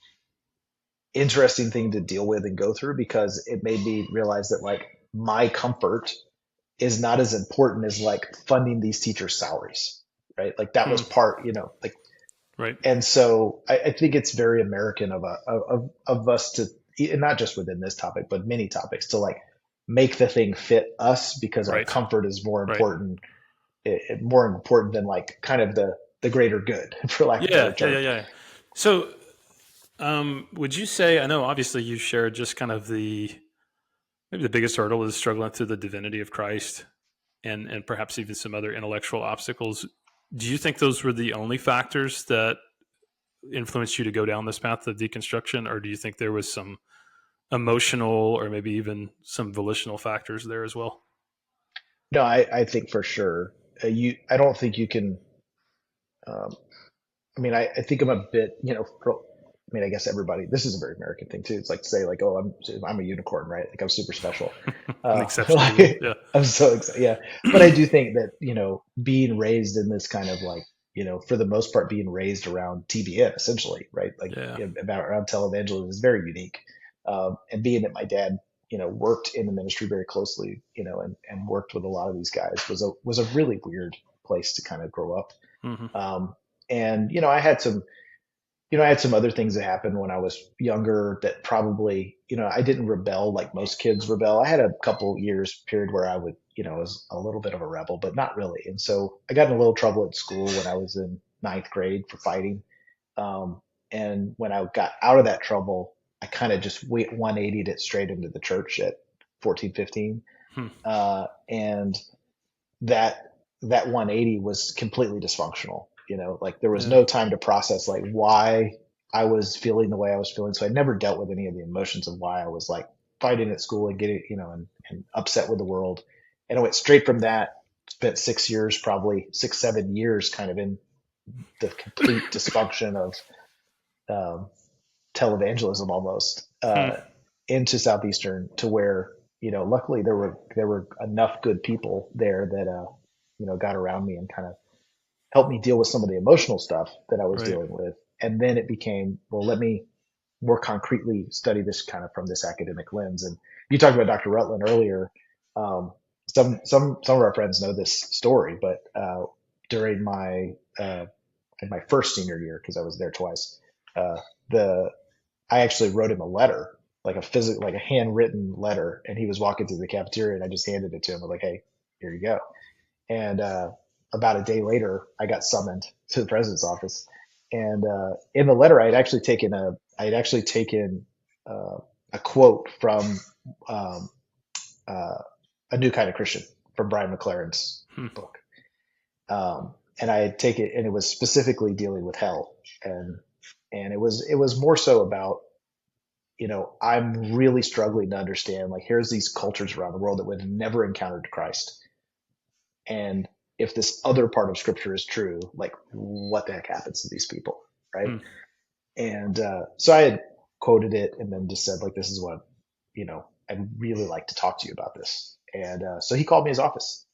interesting thing to deal with and go through, because it made me realize that like my comfort is not as important as like funding these teachers' salaries, right? Like that Hmm. was part, like, Right. and so I think it's very American of us to, and not just within this topic, but many topics, to like make the thing fit us because our Right. comfort is Right. more important than like kind of the greater good, for lack of a better Yeah. Yeah. Yeah. term. Yeah. So, would you say? I know, obviously, you shared just kind of the maybe the biggest hurdle is struggling through the divinity of Christ, and perhaps even some other intellectual obstacles. Do you think those were the only factors that influenced you to go down this path of deconstruction, or do you think there was some emotional or maybe even some volitional factors there as well? No, I think for sure. I don't think you can. Um, I mean, I think I'm a bit, I mean, I guess everybody. This is a very American thing too. It's like to say, like, oh, I'm a unicorn, right? Like I'm super special. An exception to the rule. Like Yeah. I'm so excited. Yeah, but I do think that being raised in this kind of like for the most part, being raised around TBN essentially, right? Like Yeah. about around televangelism is very unique. And being that my dad, worked in the ministry very closely, and worked with a lot of these guys was a really weird place to kind of grow up. Hmm. Um, and I had some other things that happened when I was younger that probably, I didn't rebel like most kids rebel. I had a couple years period where I would, was a little bit of a rebel, but not really. And so I got in a little trouble at school when I was in ninth grade for fighting. Um, and when I got out of that trouble, I kind of just 180'd it straight into the church at 14, 15. Hmm. And that 180 was completely dysfunctional. Like there was Yeah. no time to process like why I was feeling the way I was feeling. So I never dealt with any of the emotions of why I was like fighting at school and getting, and upset with the world. And I went straight from that, spent 6 years, probably 6, 7 years kind of in the complete dysfunction of um, televangelism almost, Hmm. into Southeastern to where, luckily there were enough good people there that, got around me and kind of helped me deal with some of the emotional stuff that I was Right. dealing with. And then it became, well, let me more concretely study this kind of from this academic lens. And you talked about Dr. Rutland earlier. Um, some of our friends know this story, but during in my first senior year, because I was there twice, uh, the I actually wrote him a letter, like like a handwritten letter, and he was walking through the cafeteria, and I just handed it to him. I was like, "Hey, here you go." And about a day later, I got summoned to the president's office. And in the letter, I had actually taken uh, a quote from um, uh, A New Kind of Christian from Brian McLaren's Hmm. book. And I had taken, and it was specifically dealing with hell, and it was more so about, I'm really struggling to understand, like, here's these cultures around the world that would have never encountered Christ, and if this other part of scripture is true, like what the heck happens to these people, right? Hmm. And so I had quoted it and then just said, like, this is what, I'd really like to talk to you about this. And so he called me his office,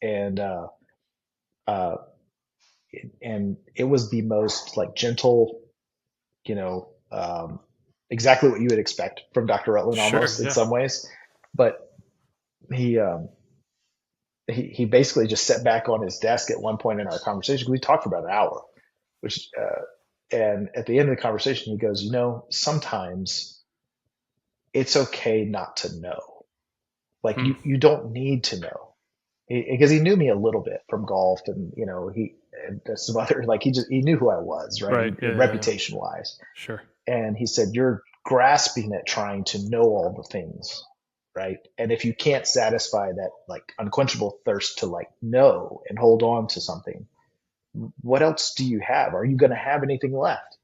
uh, and it was the most like gentle, you know, exactly what you would expect from Dr. Rutland Sure. almost in Yeah. some ways. But he, um, he basically just sat back on his desk at one point in our conversation. We talked for about an hour, which and at the end of the conversation, he goes, sometimes it's okay not to know. Like Hmm. you don't need to know, because he knew me a little bit from golf, and he and some other, like, he knew who I was, right, Right. and, Yeah. Yeah. Yeah. reputation wise. Sure. And he said, you're grasping at trying to know all the things, right? And if you can't satisfy that like unquenchable thirst to like know and hold on to something, what else do you have? Are you going to have anything left?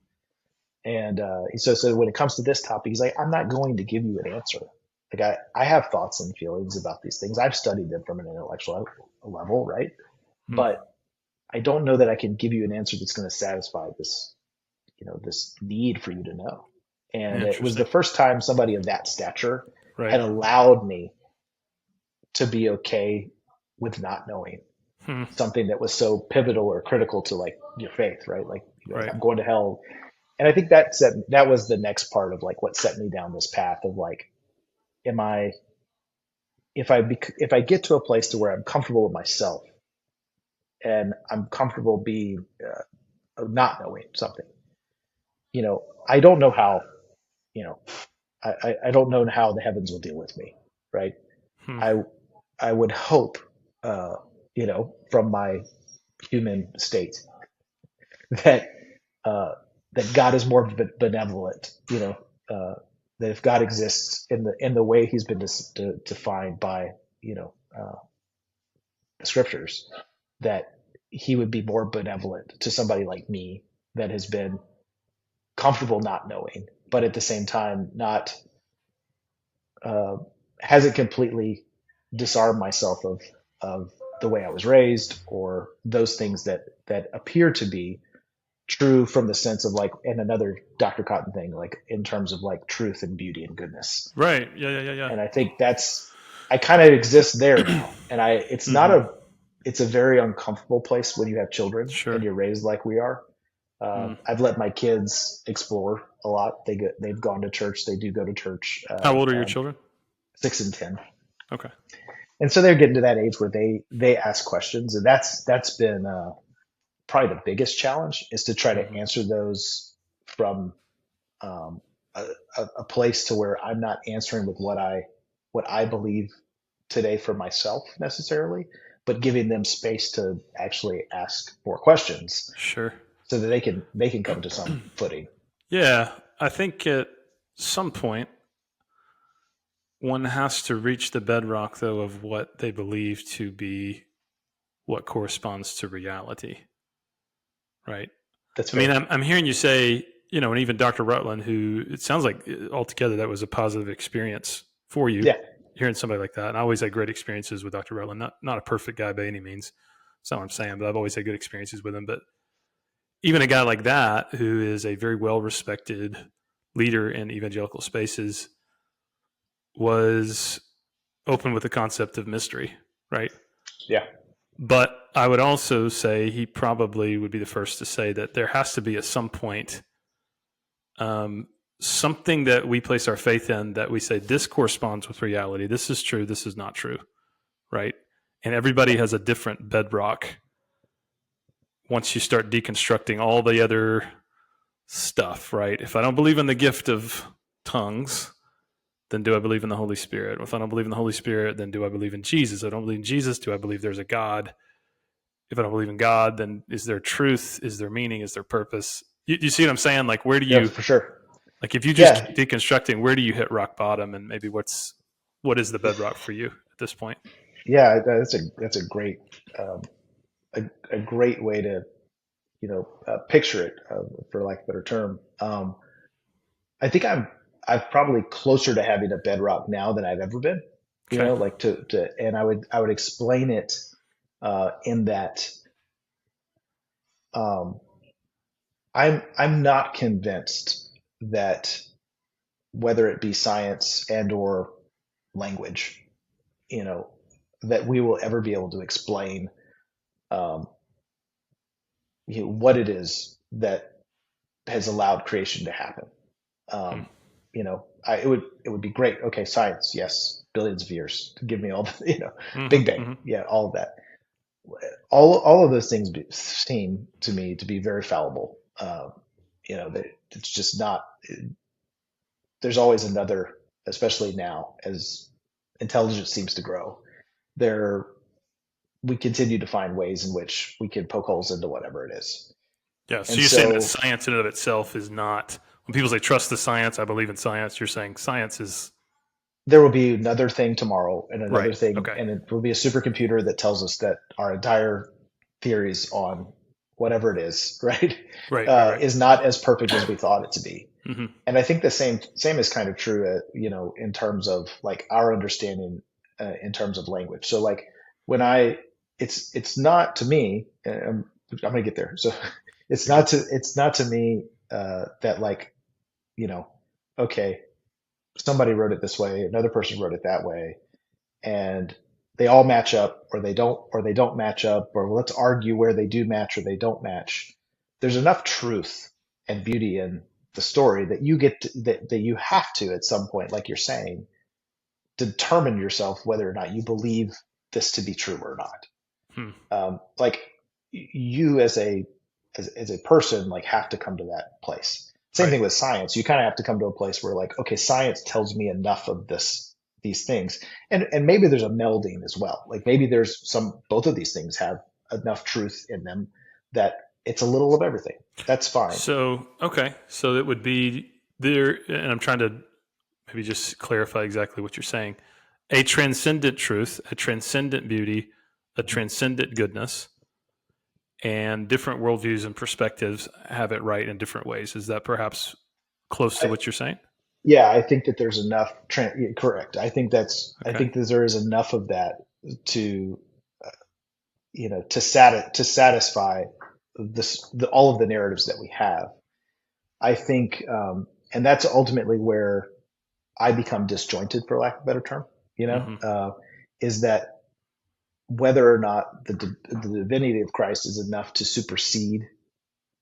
And so when it comes to this topic, he's like, I'm not going to give you an answer. Like I have thoughts and feelings about these things. I've studied them from an intellectual level, right? Hmm. But I don't know that I can give you an answer that's going to satisfy this need for you to know. And it was the Interesting. first time somebody of that stature Right. had allowed me to be okay with not knowing Hmm. something that was so pivotal or critical to like your faith, right? Like, Right. I'm going to hell. And I think that was the next part of like what set me down this path of like, am I, if I get to a place to where I'm comfortable with myself and I'm comfortable being, not knowing something, I don't know how, you know, I don't know how the heavens will deal with me, right? Hmm. I I would hope, uh, from my human state that uh, that God is more benevolent. That if God exists in the way He's been defined by you know uh, the Scriptures, that He would be more benevolent to somebody like me that has been comfortable not knowing, but at the same time not uh, hasn't completely disarmed myself of the way I was raised or those things that appear to be true from the sense of like, and another Dr. Cotton thing, like in terms of like truth and beauty and goodness. Right. Yeah. Yeah. Yeah. And I think I kind of exist there Yeah. now. And it's not hmm it's a very uncomfortable place when you have children and Sure. you're raised like we are. Mm. I've let my kids explore a lot. They've gone to church. They do go to church, How old are your children? 6 and 10. Okay. And so they're getting to that age where they ask questions. And that's been, probably the biggest challenge is to try to hmm answer those from um, a, a place to where I'm not answering with what I believe today for myself necessarily, but giving them space to actually ask more questions Sure. so that they can come to some footing. Yeah. I think at some point one has to reach the bedrock, though, of what they believe to be what corresponds to reality. Right. That's I mean, fair. I'm hearing you say, and even Dr. Rutland, who it sounds like altogether that was a positive experience for you, Yeah, hearing somebody like that. And I always had great experiences with Dr. Rutland. Not a perfect guy by any means. That's not what I'm saying, but I've always had good experiences with him. But even a guy like that, who is a very well respected leader in evangelical spaces, was open with the concept of mystery, right? yeah, But I would also say he probably would be the first to say that there has to be at some point um, something that we place our faith in that we say this corresponds with reality. This is true. This is not true, right? And everybody has a different bedrock once you start deconstructing all the other stuff, right? If I don't believe in the gift of tongues, then do I believe in the Holy Spirit? If I don't believe in the Holy Spirit, then do I believe in Jesus? If I don't believe in Jesus, do I believe there's a God? If I don't believe in God, then is there truth? Is there meaning? Is there purpose? You see what I'm saying? Like, where do yeah, you, for sure. like, if you just Yeah, keep deconstructing, where do you hit rock bottom? And maybe what is the bedrock for you at this point? yeah, that's a great um, a great way to picture it, for lack of a better term. I think I've probably closer to having a bedrock now than I've ever been. Okay. Like and I would explain it in that um, I'm not convinced that whether it be science and or language, you know, that we will ever be able to explain um, what it is that has allowed creation to happen. Hmm. Um, it would be great. Okay, science, yes, billions of years. Give me all the, hmm Big Bang, hmm yeah, all of that. All of those things seem to me to be very fallible. That it's just not. There's always another, especially now as intelligence seems to grow. There, we continue to find ways in which we can poke holes into whatever it is, Yeah. So and you're saying that so science in and of itself is not, when people say trust the science, I believe in science, you're saying science is there will be another thing tomorrow and another right. thing, Okay. and it will be a supercomputer that tells us that our entire theories on whatever it is, right, Right. Right. Right. is not as perfect as we thought it to be. hmm And I think the same is kind of true, in terms of like our understanding, in terms of language. So like when it's not to me. I'm gonna get there. So You're good. it's not to me that like you know, okay, somebody wrote it this way, another person wrote it that way, and they all match up, or they don't match up, or let's argue where they do match or they don't match. There's enough truth and beauty in the story that that you have to at some point, like you're saying, determine yourself whether or not you believe this to be true or not. Hmm. Like you as a person like have to come to that place. Same Right. thing with science. You kind of have to come to a place where like, okay, science tells me enough of this these things. And maybe there's a melding as well. Like maybe there's both of these things have enough truth in them that it's a little of everything. That's fine. So, okay. So it would be there, and I'm trying to maybe just clarify exactly what you're saying. A transcendent truth, a transcendent beauty, a transcendent goodness, and different worldviews and perspectives have it right in different ways. Is that perhaps close to I, what you're saying? yeah, I think that there's enough. Correct. I Okay. think that there is enough of that to to satisfy all of the narratives that we have. I think, and that's ultimately where I become disjointed, for lack of a better term. You know, Mm-hmm. is that whether or not the divinity of Christ is enough to supersede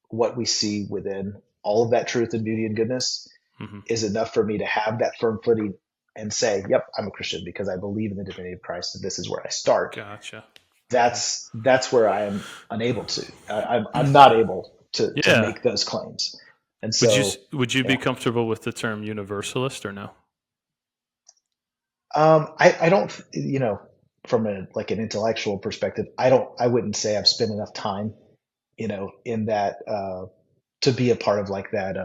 what we see within all of that truth and beauty and goodness Mm-hmm. is enough for me to have that firm footing and say, "Yep, I'm a Christian because I believe in the divinity of Christ, and this is where I start." Gotcha. Okay. That's where I am unable to. I'm not able to Yeah. make those claims, and so Would you be yeah. comfortable with the term universalist or no? I don't, from like an intellectual perspective, I wouldn't say I've spent enough time, in that, to be a part of like that,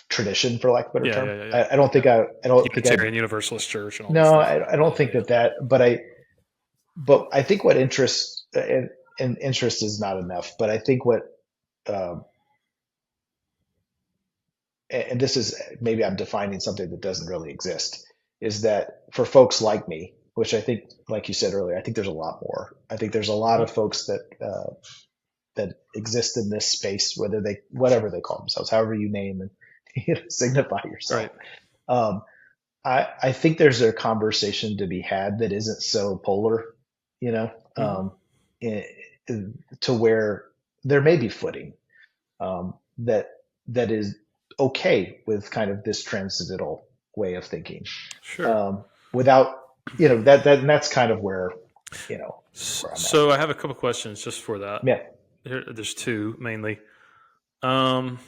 tradition, for lack of a better Yeah, term. yeah, yeah, yeah, yeah. I don't think I, Unitarian Universalist Church and all this no, stuff. I don't Yeah, think yeah, that, but I think what interest, and interest is not enough, but I think what, um, and this is maybe I'm defining something that doesn't really exist, is that for folks like me, which I think, like you said earlier, I think there's a lot more. I think there's a lot hmm of folks that exist in this space, whatever they call themselves, however you name and signify yourself. right. Um, I think there's a conversation to be had that isn't so polar, you know, hmm um, in, to where there may be footing, that is okay with kind of this transcendental way of thinking, Sure. without, and that's kind of where I'm at. So I have a couple questions just for that. Yeah. There's two mainly. Um,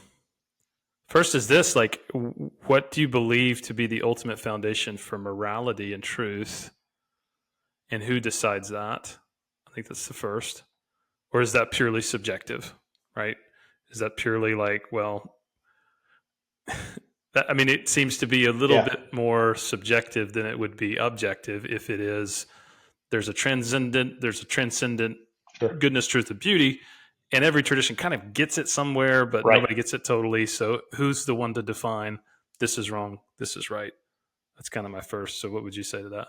First is this: like, what do you believe to be the ultimate foundation for morality and truth, and who decides that? I think that's the first. Or is that purely subjective? Right? Is that purely like, well, I mean, it seems to be a little Yeah. bit more subjective than it would be objective if it is there's a transcendent Sure. goodness, truth, and beauty, and every tradition kind of gets it somewhere, but Right. nobody gets it totally. So who's the one to define this is wrong, this is right? That's kind of my first. So what would you say to that?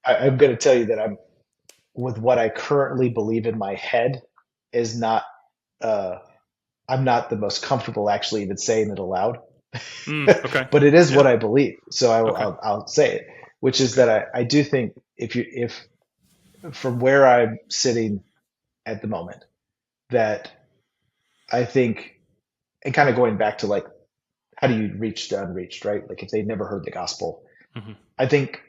I'm going to tell you that with what I currently believe in my head is not, uh, I'm not the most comfortable actually even saying it aloud, Okay. but it is Yeah. what I believe. So Okay. I'll say it, which is Okay. that I do think if from where I'm sitting at the moment, that I think, and kind of going back to like, how do you reach the unreached, right? Like if they never heard the gospel, hmm I think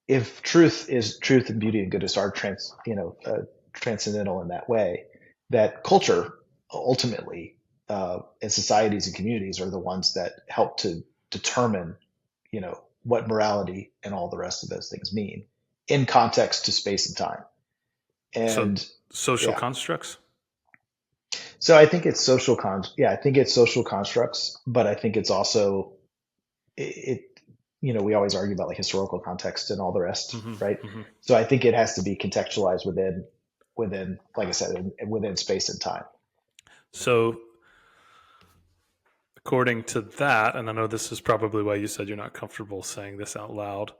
if truth and beauty and goodness are transcendental in that way, that culture ultimately, and societies and communities are the ones that help to determine, what morality and all the rest of those things mean in context to space and time. So And social yeah, constructs. so I think it's I think it's social constructs, but I think it's also it, we always argue about like historical context and all the rest, hmm right? hmm So I think it has to be contextualized within, like I said, within space and time. So according to that, and I know this is probably why you said you're not comfortable saying this out loud.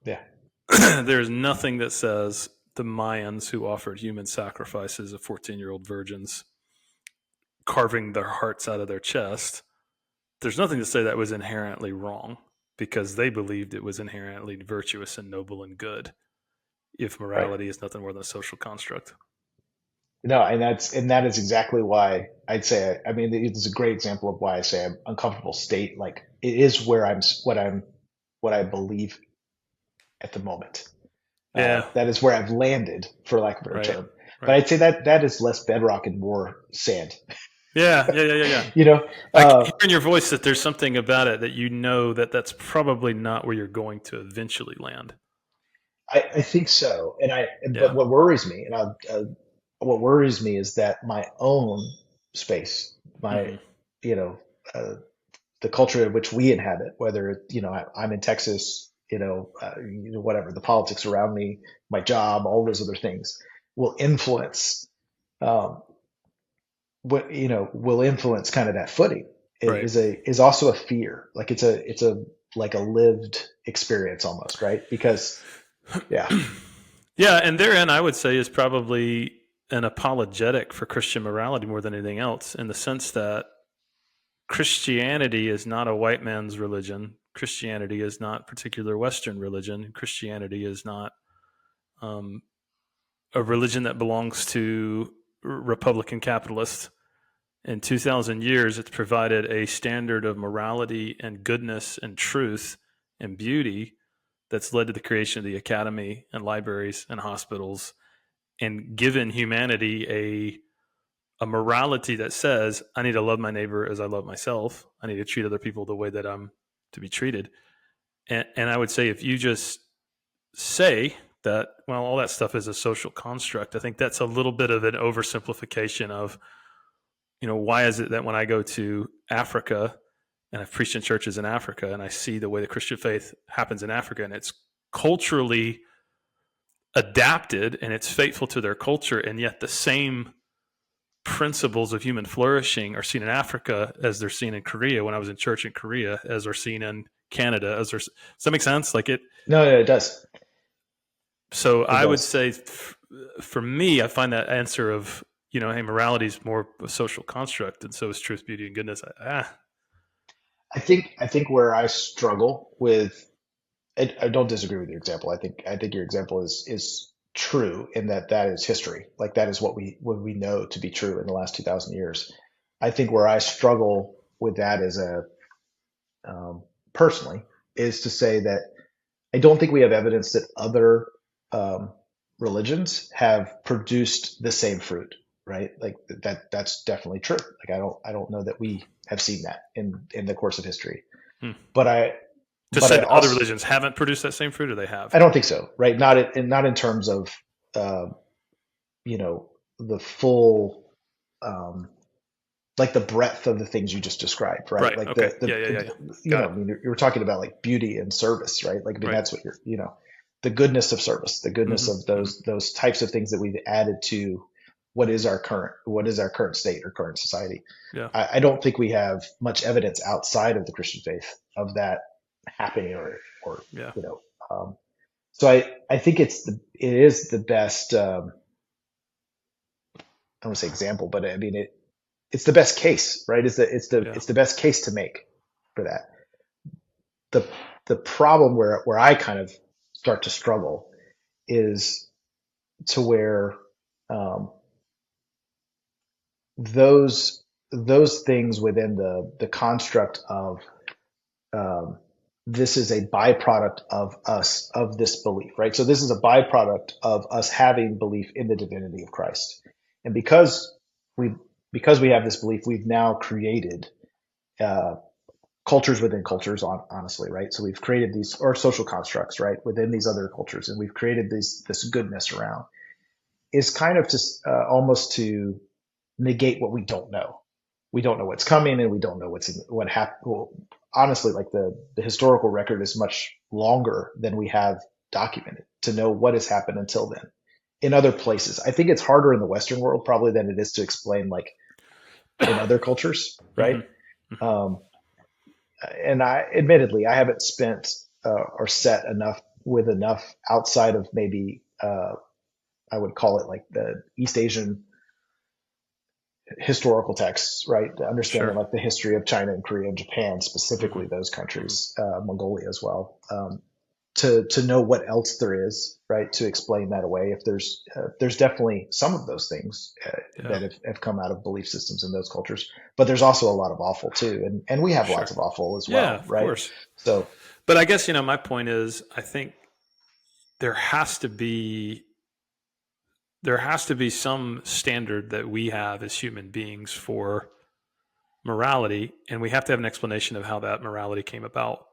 Yeah. There's nothing that says the Mayans who offered human sacrifices of 14-year-old virgins carving their hearts out of their chest. There's nothing to say that was inherently wrong because they believed it was inherently virtuous and noble and good if Right. morality is nothing more than a social construct. No, and that is exactly why I'd say, I mean, it's a great example of why I say I'm uncomfortable state. Like it is where what I believe at the moment. Yeah, That is where I've landed, for lack of a better right, term. But right. I'd say that is less bedrock and more sand. Yeah. You know, I can uh, hear in your voice that there's something about it that you know that that's probably not where you're going to eventually land. I think so. But Yeah. what worries me, what worries me is that my own space, my, Hmm. you know, uh, the culture in which we inhabit, whether, I'm in Texas, whatever, the politics around me, my job, all those other things will influence, um, will influence kind of that footing Right. is also a fear. Like it's a like a lived experience almost, right? Because yeah, Yeah, and therein I would say is probably an apologetic for Christian morality more than anything else, in the sense that Christianity is not a white man's religion. Christianity is not particular Western religion. Christianity is not um, a religion that belongs to Republican capitalists. In 2,000 years, it's provided a standard of morality and goodness and truth and beauty that's led to the creation of the academy and libraries and hospitals, and given humanity a morality that says, I need to love my neighbor as I love myself. I need to treat other people the way that I'm to be treated. And I would say if you just say that, well, all that stuff is a social construct, I think that's a little bit of an oversimplification of, why is it that when I go to Africa and I've preached in churches in Africa and I see the way the Christian faith happens in Africa and it's culturally adapted and it's faithful to their culture, and yet the same principles of human flourishing are seen in Africa as they're seen in Korea when I was in church in Korea, as they're seen in Canada, does that make sense? Like it. no, no, it does, So it I would does. say for me, I find that answer of, hey, morality is more a social construct, and so is truth, beauty, and goodness. I think where I struggle with, I don't disagree with your example. I think your example is true in that is history. Like that is what we know to be true in the last 2,000 years. I think where I struggle with that as a personally is to say that I don't think we have evidence that other um, religions have produced the same fruit, right? Like that's definitely true. Like I don't know that we have seen that in the course of history. Hmm. But I To but say I that other also religions haven't produced that same fruit, or they I have. don't think so, right? Not in terms of uh, the full like the breadth of the things you just described, right? Right. Like Okay. Yeah. Got I it. mean, you were talking about like beauty and service, right? Like, I mean, Right. that's what the goodness of service, the goodness Hmm. of Hmm. those types of things that we've added to what is our current state or current society. Yeah. I don't think we have much evidence outside of the Christian faith of that happening or, Yeah. you know, so I think it is the best, I don't want to say example, but I mean, it's the best case, right? Yeah. It's the best case to make for that. The the problem where I kind of start to struggle is to where um, those those things within the construct of um, this is a byproduct of us of this belief, right? So this is a byproduct of us having belief in the divinity of Christ, and we because we have this belief, we've now created uh, cultures within cultures, honestly, right? So we've created these or social constructs, right, within these other cultures, and we've created this goodness around. Is kind of just almost to negate what we don't know. We don't know what's coming, and we don't know what happened. Well, honestly, like the historical record is much longer than we have documented to know what has happened until then. In other places, I think it's harder in the Western world probably than it is to explain like in other cultures, right? Hmm. Hmm. Um, and admittedly, I haven't spent or set enough outside of maybe I would call it like the East Asian historical texts, right? Understanding Sure. like the history of China and Korea and Japan, Hmm. specifically those Hmm. countries, Mongolia as well, to know what else there is, right? To explain that away. If there's definitely some of those things Yeah. that have come out of belief systems in those cultures, but there's also a lot of awful too, and we have Sure. lots of awful as Yeah. well, Of right? course. So But I guess my point is, I think there has to be some standard that we have as human beings for. morality, and we have to have an explanation of how that morality came about.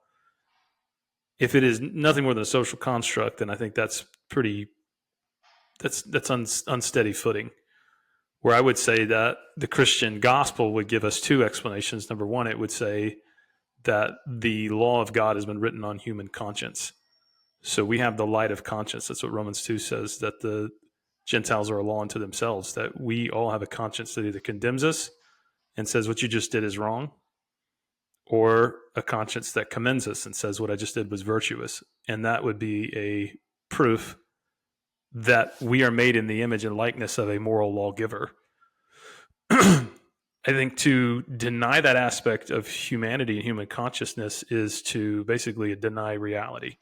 If it is nothing more than a social construct, then I think that's pretty that's unsteady footing. Where I would say that the Christian gospel would give us two explanations. Number one, it would say that the law of God has been written on human conscience. So we have the light of conscience. That's what Romans 2 says, that the Gentiles are a law unto themselves, that we all have a conscience that either condemns us and says what you just did is wrong, or a conscience that commends us and says what I just did was virtuous. And that would be a proof that we are made in the image and likeness of a moral lawgiver. I think to deny that aspect of humanity and human consciousness is to basically deny reality.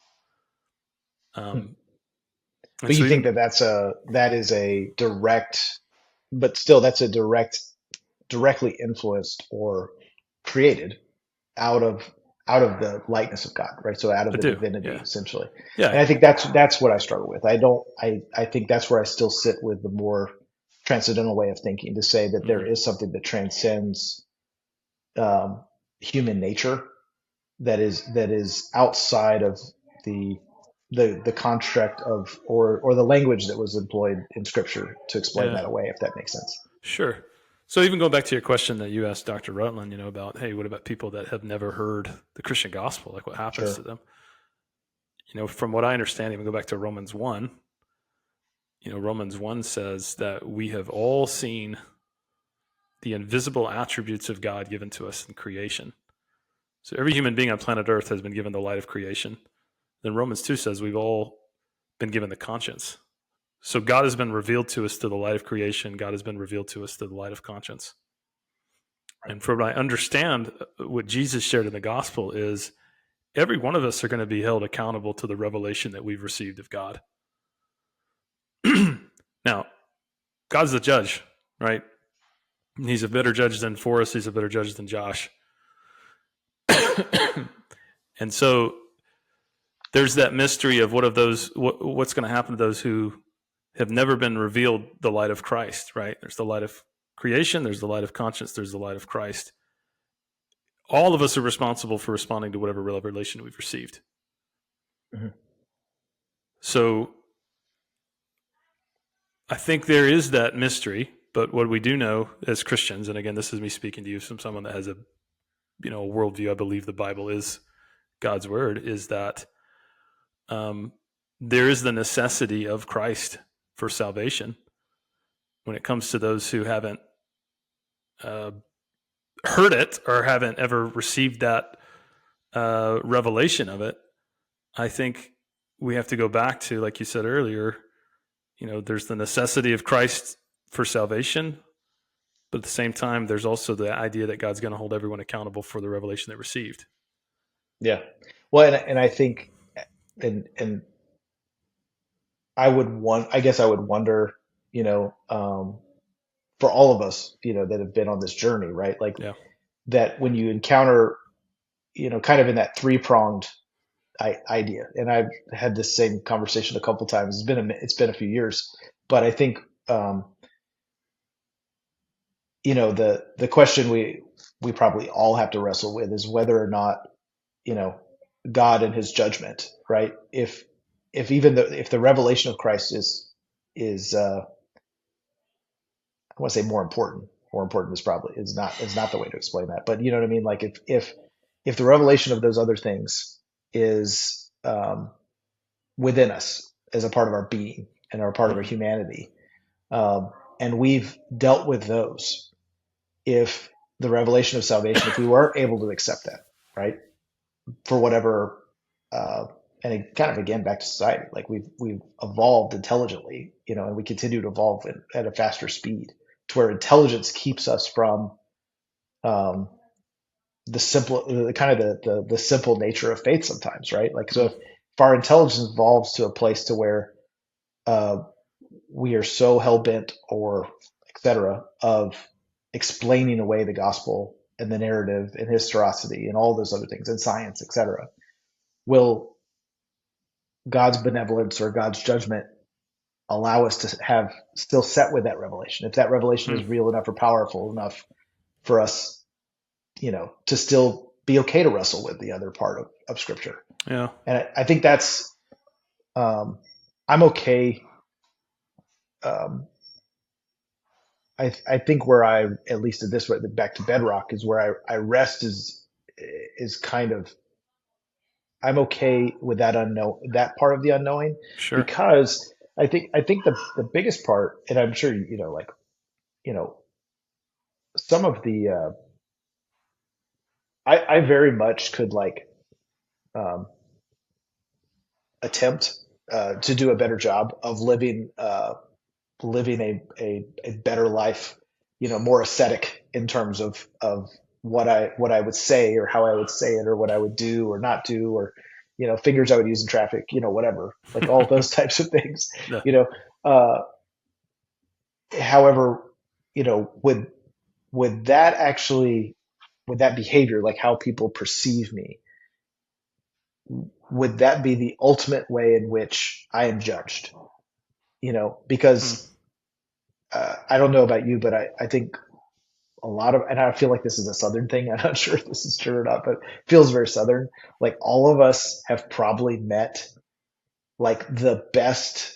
But So you think even, that that is a direct, but still that's a directly influenced or created out of out of the likeness of God, right? So out of I the do, divinity, yeah, essentially. yeah, And I think that's what I struggle with. I think that's where I still sit with the more transcendental way of thinking, to say that there mm-hmm. is something that transcends um, human nature, that is outside of the the construct of, or the language that was employed in Scripture to explain Yeah, that away, if that makes sense. sure. So even going back to your question that you asked Dr. Rutland, about, hey, what about people that have never heard the Christian gospel? Like, what happens to Sure. them? From what I understand, even go back to Romans 1. Romans 1 says that we have all seen the invisible attributes of God given to us in creation. So every human being on planet Earth has been given the light of creation. Then Romans 2 says we've all been given the conscience. So God has been revealed to us through the light of creation. God has been revealed to us through the light of conscience. And from what I understand, what Jesus shared in the gospel is every one of us are going to be held accountable to the revelation that we've received of God. Now, God's the judge, right? He's a better judge than Forrest. He's a better judge than Josh. And so there's that mystery of what's going to happen to those who have never been revealed the light of Christ, right? There's the light of creation, there's the light of conscience, there's the light of Christ. All of us are responsible for responding to whatever revelation we've received. Mhm. So I think there is that mystery, but what we do know as Christians, and again, this is me speaking to you from someone that has a worldview. I believe the Bible is God's word. Is that there is the necessity of Christ for salvation when it comes to those who haven't uh, heard it or haven't ever received that revelation of it. I think we have to go back to, like you said earlier, there's the necessity of Christ for salvation, but at the same time, there's also the idea that God's going to hold everyone accountable for the revelation they received. Yeah. Well, and I think, and I guess I would wonder, for all of us, that have been on this journey, right? Like, Yeah. that when you encounter, kind of in that three-pronged idea, and I've had this same conversation a couple times. It's been a few years, but I think, the question we probably all have to wrestle with is whether or not, you know, God and His judgment, right? If the revelation of Christ is I want to say more important. More important is probably is not the way to explain that, but you know what I mean. Like, if the revelation of those other things is within us as a part of our being and are part of our Mm-hmm. humanity, and we've dealt with those, if the revelation of salvation, if we weren't able to accept that, right, for whatever, uh, and it kind of, again, back to society, like we've evolved intelligently, and we continue to evolve at a faster speed, to where intelligence keeps us from um, the simple, the kind of the simple nature of faith sometimes, right? Like, so if our intelligence evolves to a place to where uh, we are so hell bent, or et cetera, of explaining away the gospel and the narrative and historicity and all those other things and science, et cetera, will God's benevolence or God's judgment allow us to have still set with that revelation? If that revelation is Mm-hmm. real enough or powerful enough for us, to still be okay to wrestle with the other part of Scripture. Yeah. And I think that's, I'm okay. Um, I think where I, at least at this way, back to bedrock is where I rest is kind of, I'm okay with that unknown, that part of the unknowing, Sure. because I think the biggest part, and I'm sure like you know some of the I very much could like um, attempt to do a better job of living a better life, more ascetic in terms of what I would say or how I would say it or what I would do or not do or fingers I would use in traffic, whatever, like all those types of things, Yeah. you know. However, you know, would that actually would that behavior, like how people perceive me, would that be the ultimate way in which I am judged? Hmm. Because I don't know about you, but I think and I feel like this is a Southern thing. I'm not sure if this is true or not, but it feels very Southern. Like all of us have probably met like the best,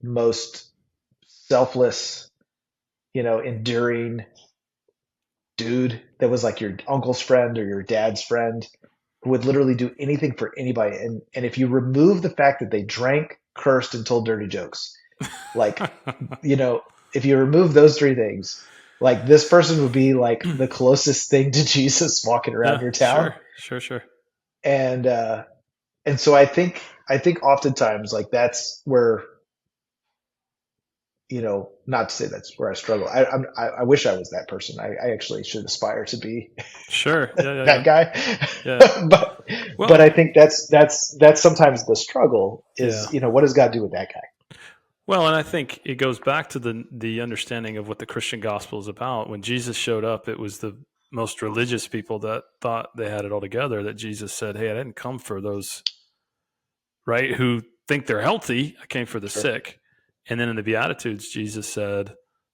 most selfless, enduring dude that was like your uncle's friend or your dad's friend who would literally do anything for anybody. And if you remove the fact that they drank, cursed, and told dirty jokes, like, you know, if you remove those three things, like this person would be like the closest thing to Jesus walking around Yeah. your town. Sure. Sure. Sure. And so I think oftentimes like that's where, not to say that's where I struggle. I wish I was that person. I actually should aspire to be Sure. Yeah. Yeah. Yeah. that guy. Yeah. But Well. I think that's sometimes the struggle Yeah. is, what does God do with that guy? Well, and I think it goes back to the understanding of what the Christian gospel is about. When Jesus showed up, it was the most religious people that thought they had it all together. That Jesus said, "Hey, I didn't come for those, right, who think they're healthy. I came for the Sure. sick." And then in the Beatitudes, Jesus said,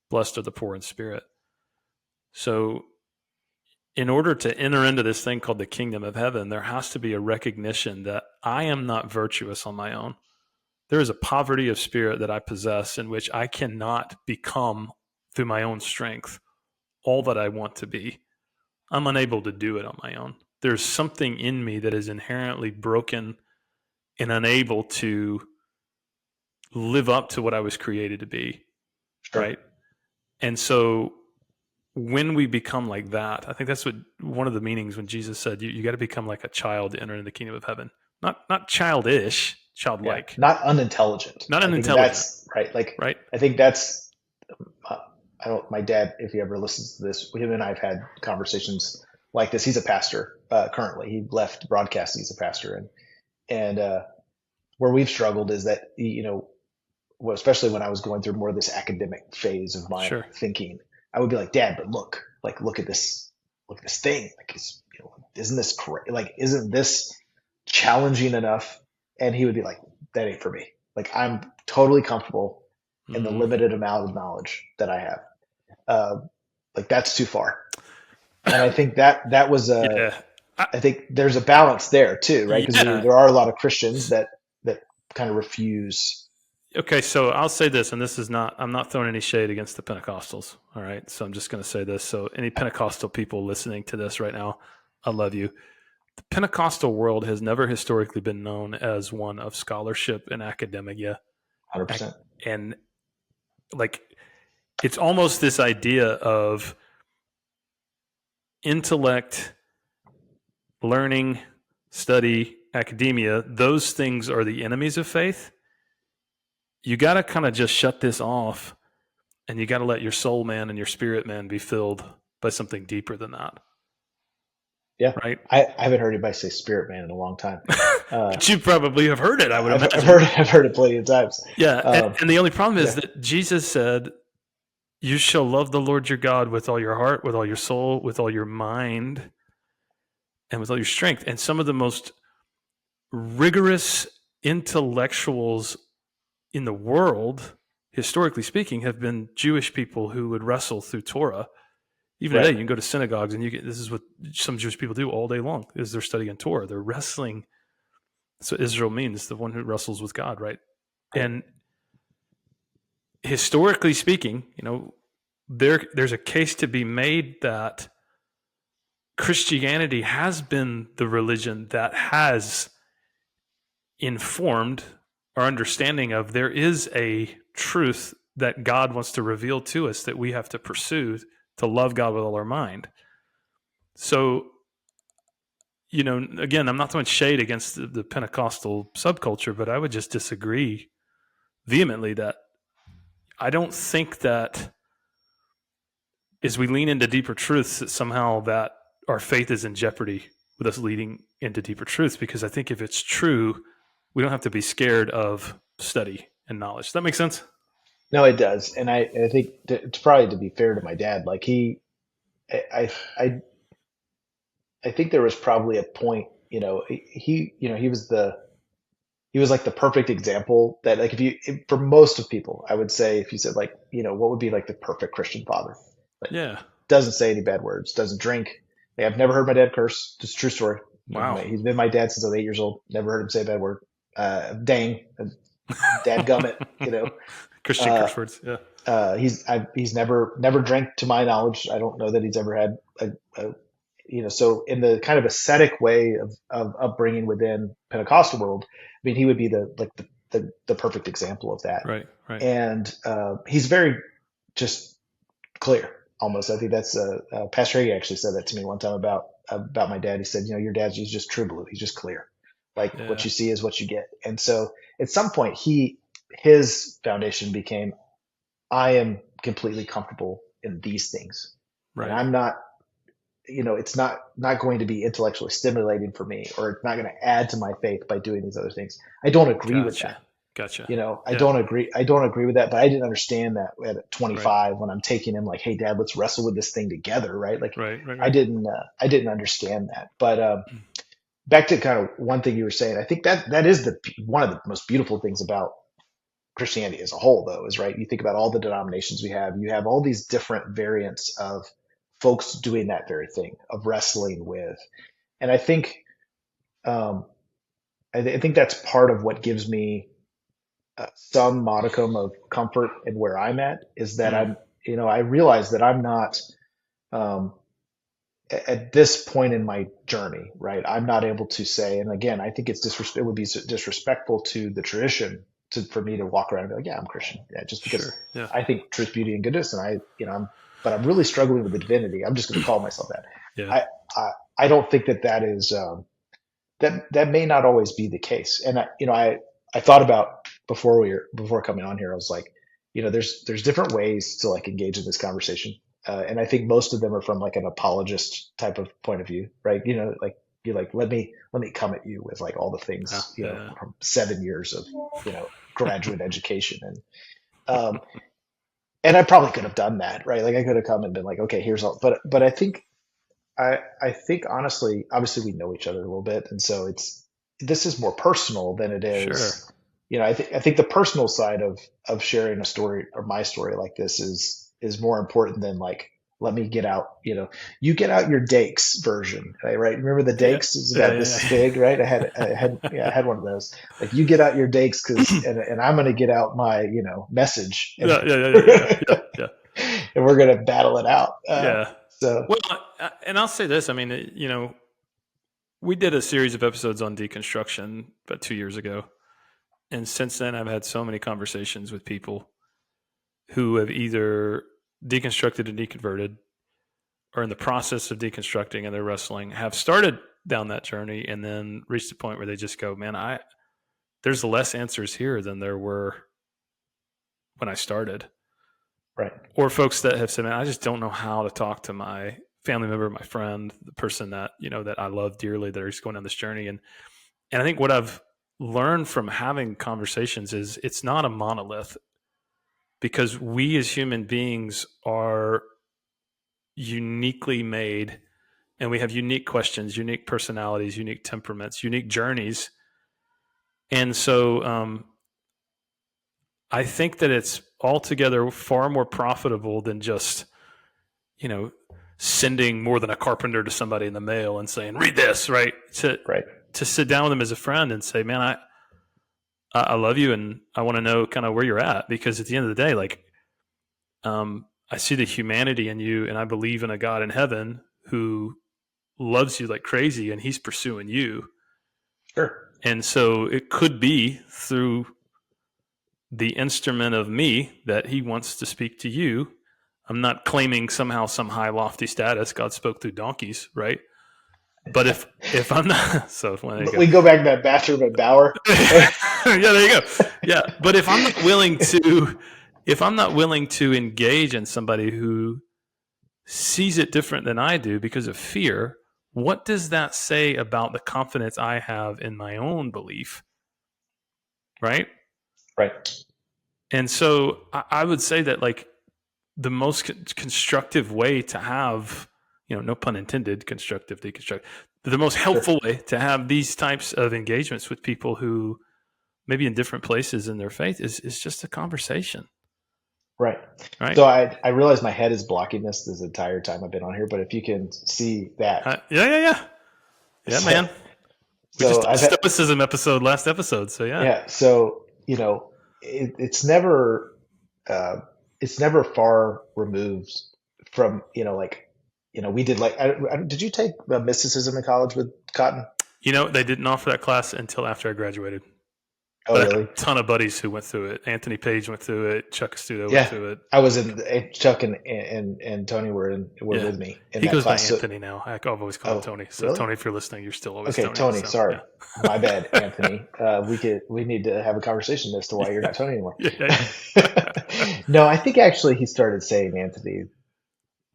"Blessed are the poor in spirit." So, in order to enter into this thing called the kingdom of heaven, there has to be a recognition that I am not virtuous on my own. There is a poverty of spirit that I possess in which I cannot become through my own strength all that I want to be. I'm unable to do it on my own. There's something in me that is inherently broken and unable to live up to what I was created to be, Sure. right? And so when we become like that, I think that's what one of the meanings when Jesus said, you got to become like a child to enter into the kingdom of heaven. Not childish, Yeah. childlike, Not unintelligent. not I think unintelligent, that's right. Like, right? I think that's, uh, I don't, my dad, if he ever listens to this, him and I have had conversations like this. He's a pastor, currently. He left broadcasting. He's a pastor. And where we've struggled is that, well, especially when I was going through more of this academic phase of my Sure. thinking, I would be like, Dad, but look at this thing. Like, isn't this correct? Like, isn't this challenging enough? And he would be like, that ain't for me. Like, I'm totally comfortable in the Mm. limited amount of knowledge that I have. Uh, like, that's too far. And I think that was Yeah. I, I think there's a balance there too, right? Because yeah. there are a lot of Christians that kind of refuse. Okay, so I'll say this, and this is not, I'm not throwing any shade against the Pentecostals. All right. So I'm just going to say this. So, any Pentecostal people listening to this right now, I love you. The Pentecostal world has never historically been known as one of scholarship and academia. 100%. And like, it's almost this idea of intellect, learning, study, academia. Those things are the enemies of faith. You got to kind of just shut this off, and you got to let your soul man and your spirit man be filled by something deeper than that, Yeah. right? I haven't heard anybody say spirit man in a long time. Uh, But you probably have heard it, I would I've imagine. heard it plenty of times. Yeah, Um, and the only problem is yeah. that Jesus said, "You shall love the Lord your God with all your heart, with all your soul, with all your mind, and with all your strength." And some of the most rigorous intellectuals in the world, historically speaking, have been Jewish people who would wrestle through Torah. Even today, Right. you can go to synagogues and this is what some Jewish people do all day long is they're studying Torah. They're wrestling. That's what Israel means, the one who wrestles with God, right? Right. And historically speaking, there's a case to be made that Christianity has been the religion that has informed our understanding of there is a truth that God wants to reveal to us that we have to pursue to love God with all our mind. So, again, I'm not throwing shade against the Pentecostal subculture, but I would just disagree vehemently that I don't think that as we lean into deeper truths that somehow that our faith is in jeopardy with us leading into deeper truths, because I think if it's true, we don't have to be scared of study and knowledge. Does that make sense? No, it does, and I think it's probably to be fair to my dad. Like I, I, I think there was probably a point. He was like the perfect example that like for most of people, I would say if you said like what would be like the perfect Christian father, like Yeah. doesn't say any bad words, doesn't drink. Like, I've never heard my dad curse. Just a true story. Wow. He's been my dad since I was 8 years old. Never heard him say a bad word. Dang, dad gummit, Christian Uh, curse words. Yeah. he's never drank to my knowledge. I don't know that he's ever had a so in the kind of ascetic way of upbringing within Pentecostal world, I mean, he would be the perfect example of that. Right. Right. And he's very just clear almost. I think that's Pastor Hagee actually said that to me one time about my dad. He said, your dad's he's just true blue. He's just clear. Like what Yeah. you see is what you get. And so at some point his foundation became, I am completely comfortable in these things. And Right. I'm not, it's not going to be intellectually stimulating for me, or it's not going to add to my faith by doing these other things. I don't agree with that. Gotcha. Gotcha. I Yeah. don't agree. I don't agree with that, but I didn't understand that at Right. 25 when I'm taking him like, hey, Dad, let's wrestle with this thing together, right? Like, Right. Right. Right. I didn't understand that. But back to kind of one thing you were saying, I think that is one of the most beautiful things about Christianity as a whole, though, is right. You think about all the denominations we have. You have all these different variants of folks doing that very thing of wrestling with, and I think um, I think that's part of what gives me some modicum of comfort in where I'm at is that Mm. I realize that I'm not um, at this point in my journey, right? I'm not able to say, and again, I think it would be disrespectful to the tradition for me to walk around and be like, yeah, I'm Christian, yeah, just because Sure. Yeah. I think truth, beauty, and goodness, and but I'm really struggling with the divinity. I'm just going to call myself that. Yeah. I, I, I don't think that is. That may not always be the case. And I thought about before coming on here, I was like, there's different ways to like engage in this conversation. And I think most of them are from like an apologist type of point of view, right? Like you're like, let me come at you with like all the Yeah. things, Yeah. from 7 years of, graduate education. Um, and I probably could have done that, right? Like I could have come and been like, okay, here's all, but I think honestly, obviously we know each other a little bit, and so this is more personal than it Sure. is. I think the personal side of sharing a story or my story like this is more important than like let me get out. You get out your Dakes version, right? Remember the Yeah. Dakes is Yeah. about this is Yeah. big, right? I had one of those. Like you get out your Dakes because Yeah. and I'm going to get out my message and Yeah. Yeah. Yeah. Yeah. Yeah. Yeah. and we're going to battle it out. Yeah. So Well, and I'll say this. I mean, we did a series of episodes on deconstruction about 2 years ago. And since then, I've had so many conversations with people who have either deconstructed and deconverted or in the process of deconstructing and they're wrestling, have started down that journey and then reached a point where they just go, man, there's less answers here than there were when I started. right. Or folks that have said, man, I just don't know how to talk to my family member, my friend, the person that, that I love dearly that is going on this journey. And I think what I've learned from having conversations is it's not a monolith because we as human beings are uniquely made and we have unique questions, unique personalities, unique temperaments, unique journeys. And so I think that it's altogether far more profitable than just, you know, sending more than a carpenter to somebody in the mail and saying, read this, right? Right. To sit down with them as a friend and say, man, I love you and I want to know kind of where you're at, because at the end of the day, like, I see the humanity in you, and I believe in a God in heaven who loves you like crazy, and he's pursuing you. Sure. And so it could be through the instrument of me that he wants to speak to you. I'm not claiming somehow some high lofty status. God spoke through donkeys, right? But if I'm not, so well, there you go. We go back to that bathroom at Bauer. Yeah, there you go. Yeah, but if I'm not willing to engage in somebody who sees it different than I do because of fear, what does that say about the confidence I have in my own belief? Right? Right. And so I would say that, like, the most constructive way to have, no pun intended, constructive deconstruct, the most helpful way to have these types of engagements with people who maybe in different places in their faith is just a conversation. Right. Right. So I realize my head is blocking this entire time I've been on here, but if you can see that. Yeah, man. We just So did a stoicism episode last episode. So yeah. Yeah. So, it's never far removed from, we did like, did you take mysticism in college with Cotton? They didn't offer that class until after I graduated. Oh, But I really? had a ton of buddies who went through it. Anthony Page went through it. Chuck Astuto went Yeah. through it. I was in, Chuck and Tony were with me in He that goes class. by Anthony now. I've always called him Tony. So really? Tony, if you're listening, you're still always Okay, Tony, so, sorry. yeah. My bad, Anthony. We need to have a conversation as to why you're not Tony anymore. No, I think actually he started saying Anthony.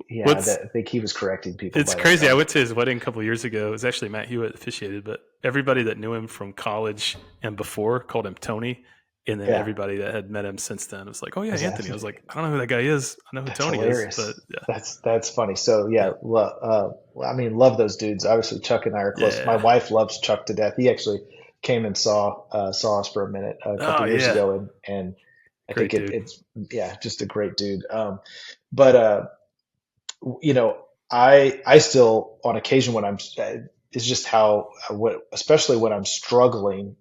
Yeah, I think he was correcting people. It's crazy. I went to his wedding a couple of years ago. It was actually Matt Hewitt officiated, but everybody that knew him from college and before called him Tony. And then everybody that had met him since then was like, "Oh yeah, Anthony." I was like, "I don't know who that guy is. I know who Tony hilarious. is." But yeah. That's funny. So yeah, love those dudes. Obviously, Chuck and I are close. Yeah. My wife loves Chuck to death. He actually came and saw us for a minute a couple years ago, and I think it's just a great dude. I still on occasion when it's just especially when I'm struggling.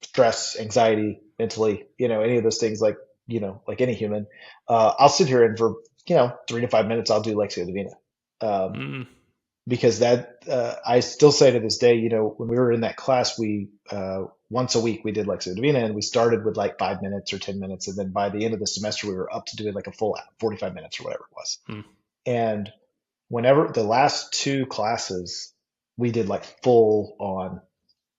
Stress, anxiety, mentally, any of those things, like any human, I'll sit here and for, 3 to 5 minutes, I'll do Lectio Divina. Because that, I still say to this day, when we were in that class, we, once a week we did Lectio Divina, and we started with like 5 minutes or 10 minutes. And then by the end of the semester, we were up to doing like a full 45 minutes or whatever it was. And whenever the last 2 classes, we did like full on.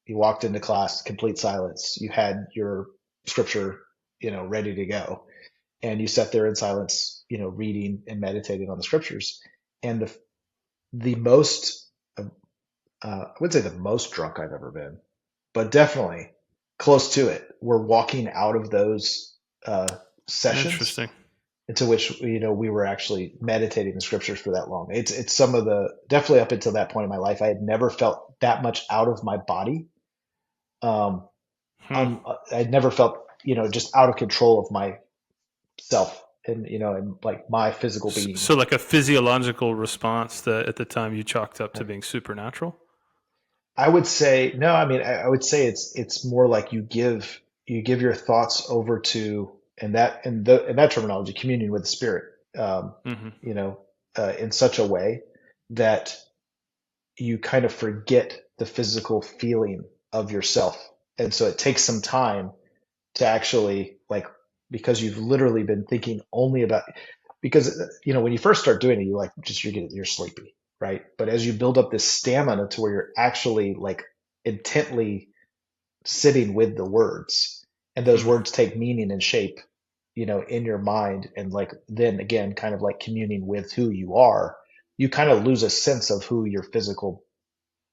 You walked into class, complete silence. You had your scripture, ready to go. And you sat there in silence, reading and meditating on the scriptures. And the most, I would say the most drunk I've ever been, but definitely close to it. We're walking out of those sessions into which, we were actually meditating the scriptures for that long. It's definitely up until that point in my life, I had never felt that much out of my body. I'd never felt, just out of control of myself and, and like my physical being. So like a physiological response that at the time you chalked up to being supernatural? I would say, no, I mean, I would say it's more like you give your thoughts over to, in that terminology, communion with the Spirit, in such a way that you kind of forget the physical feeling of yourself. And so it takes some time to actually, like, because you've literally been thinking only about, because, when you first start doing it, you're sleepy, right? But as you build up this stamina to where you're actually like intently sitting with the words, and those words take meaning and shape, in your mind, and like, then again, kind of like communing with who you are, you kind of lose a sense of who your physical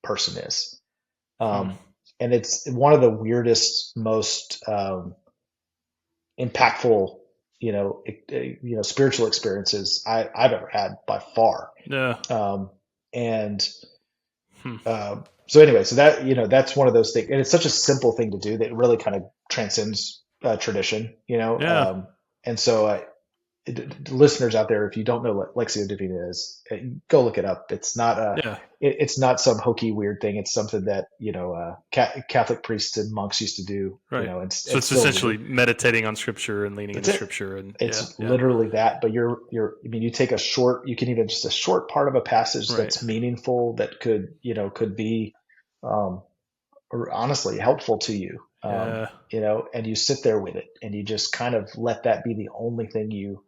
person is. And it's one of the weirdest, most impactful, spiritual experiences I've ever had by far. Yeah. So anyway, so that, that's one of those things, and it's such a simple thing to do that it really kind of transcends tradition, Yeah. And so listeners out there, if you don't know what Lectio Divina is, go look it up. Yeah. It's not some hokey weird thing. It's something that Catholic priests and monks used to do. Right. So And it's still essentially do. meditating on scripture and leaning That's into it. scripture, and yeah, It's yeah. literally that. But I mean, you take a short. You can even just a short part of a passage Right. that's meaningful that could be, um, or honestly helpful to you. Yeah. And you sit there with it, and you just kind of let that be the only thing you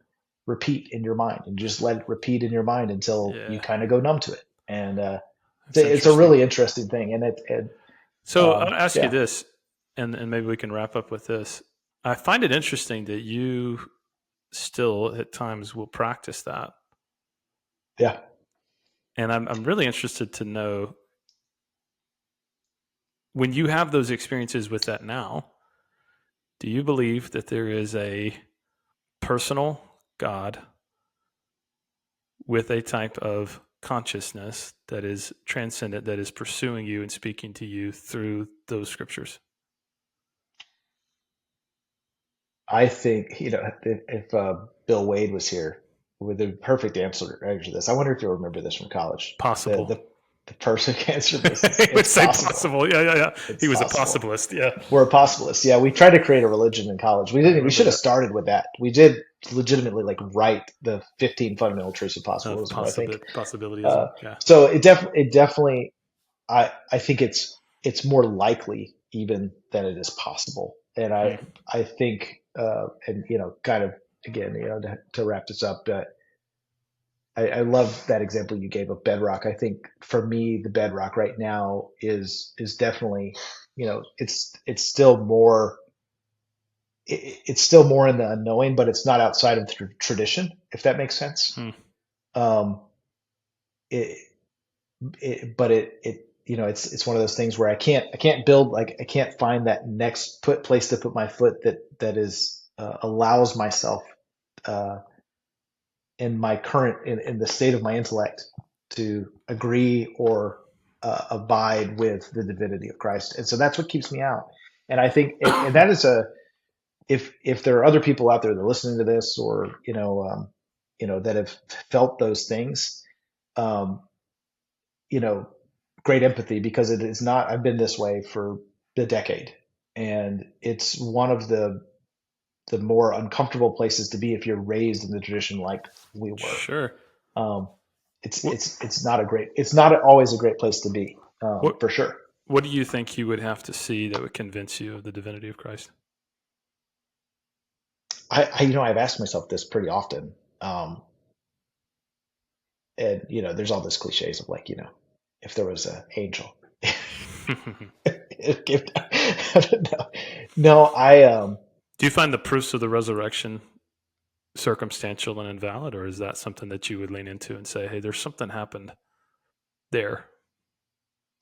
repeat in your mind, and just let it repeat in your mind until you Yeah. kind of go numb to it. And That's it's a interesting. really interesting thing. So I'll ask you Yeah, this, and maybe we can wrap up with this. I find it interesting that you still at times will practice that. yeah. And I'm really interested to know, when you have those experiences with that now, do you believe that there is a personal God with a type of consciousness that is transcendent, that is pursuing you and speaking to you through those scriptures? I think, if Bill Wade was here with the perfect answer to this. I wonder if you'll remember this from college. The Possible. the the perfect answer to this He is would it's say possible. possible. Yeah, yeah, yeah. It's He was a possible. possibilist. Yeah. We're a possibilist. Yeah, we tried to create a religion in college. We I didn't. We remember should have that. started with that. We did legitimately like write the 15 fundamental truths of Of possibilism, I think. possibilityism. Uh, Yeah. so it definitely, I think it's more likely even than it is possible. And Hmm. I think, and kind of again, to wrap this up, I love that example you gave of bedrock. I think for me, the bedrock right now is definitely, it's still more, it's still more in the unknowing, but it's not outside of the tradition, if that makes sense. Hmm. Um, it, but it's one of those things where I can't build, like, I can't find that next place to put my foot that is, allows myself, uh, in my current, in the state of my intellect, to agree or, abide with the divinity of Christ. And so that's what keeps me out. And I think, and that is a, if there are other people out there that are listening to this, or that have felt those things, um, you know, great empathy, because it is not. I've been this way for a decade, and it's one of the more uncomfortable places to be if you're raised in the tradition like we were. Sure. Um, What it's not always a great place to be, what for sure. what do you think you would have to see that would convince you of the divinity of Christ? I've asked myself this pretty often. And there's all those cliches of, like, if there was an angel. No, no, Do you find the proofs of the resurrection circumstantial and invalid, or is that something that you would lean into and say, "Hey, there's something happened there"?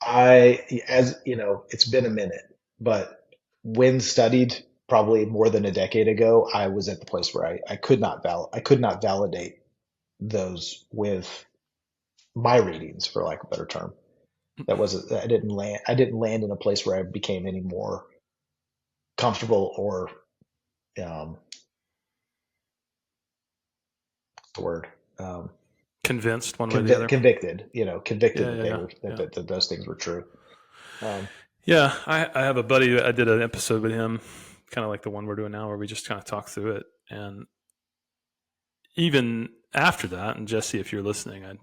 as it's been a minute, but when studied probably more than a decade ago, I was at the place where I could not validate those with my readings, for lack of a better term. I didn't land in a place where I became any more comfortable, or, um, the word, um, Convinced one way or the other? convicted, convicted Yeah, that yeah, they yeah, were yeah. that those things were true. Um, Yeah, I have a buddy. I did an episode with him, kind of like the one we're doing now, where we just kind of talk through it. And even after that, and Jesse, if you're listening, I'm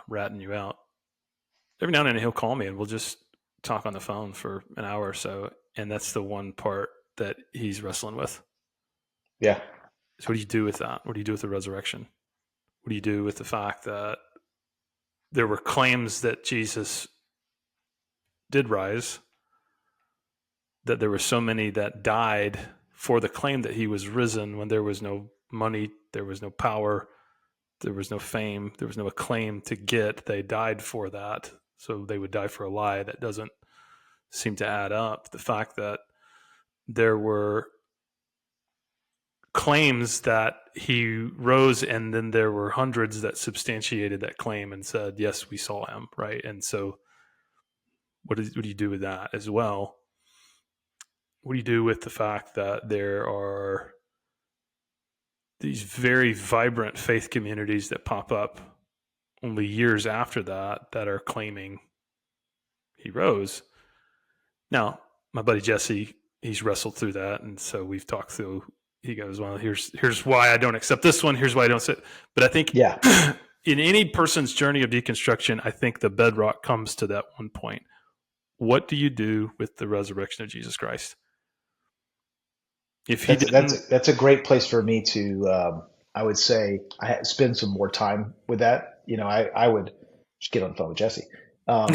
ratting you out. Every now and then he'll call me and we'll just talk on the phone for an hour or so. And that's the one part that he's wrestling with. yeah, So what do you do with that? What do you do with the resurrection? What do you do with the fact that there were claims that Jesus did rise, that there were so many that died for the claim that he was risen, when there was no money, there was no power, there was no fame, there was no acclaim to get. They died for that. So they would die for a lie that doesn't seem to add up. The fact that there were claims that he rose, and then there were hundreds that substantiated that claim and said, yes, we saw him, right? And so what do you do with that as well? What do you do with the fact that there are these very vibrant faith communities that pop up only years after that are claiming he rose. Now, my buddy Jesse, he's wrestled through that, and so we've talked through. He goes, well, here's why I don't accept this one. Here's why I don't accept. But I think in any person's journey of deconstruction, I think the bedrock comes to that one point. What do you do with the resurrection of Jesus Christ? If he that's a great place for me to, I would say, spend some more time with that. I would just get on the phone with Jesse. All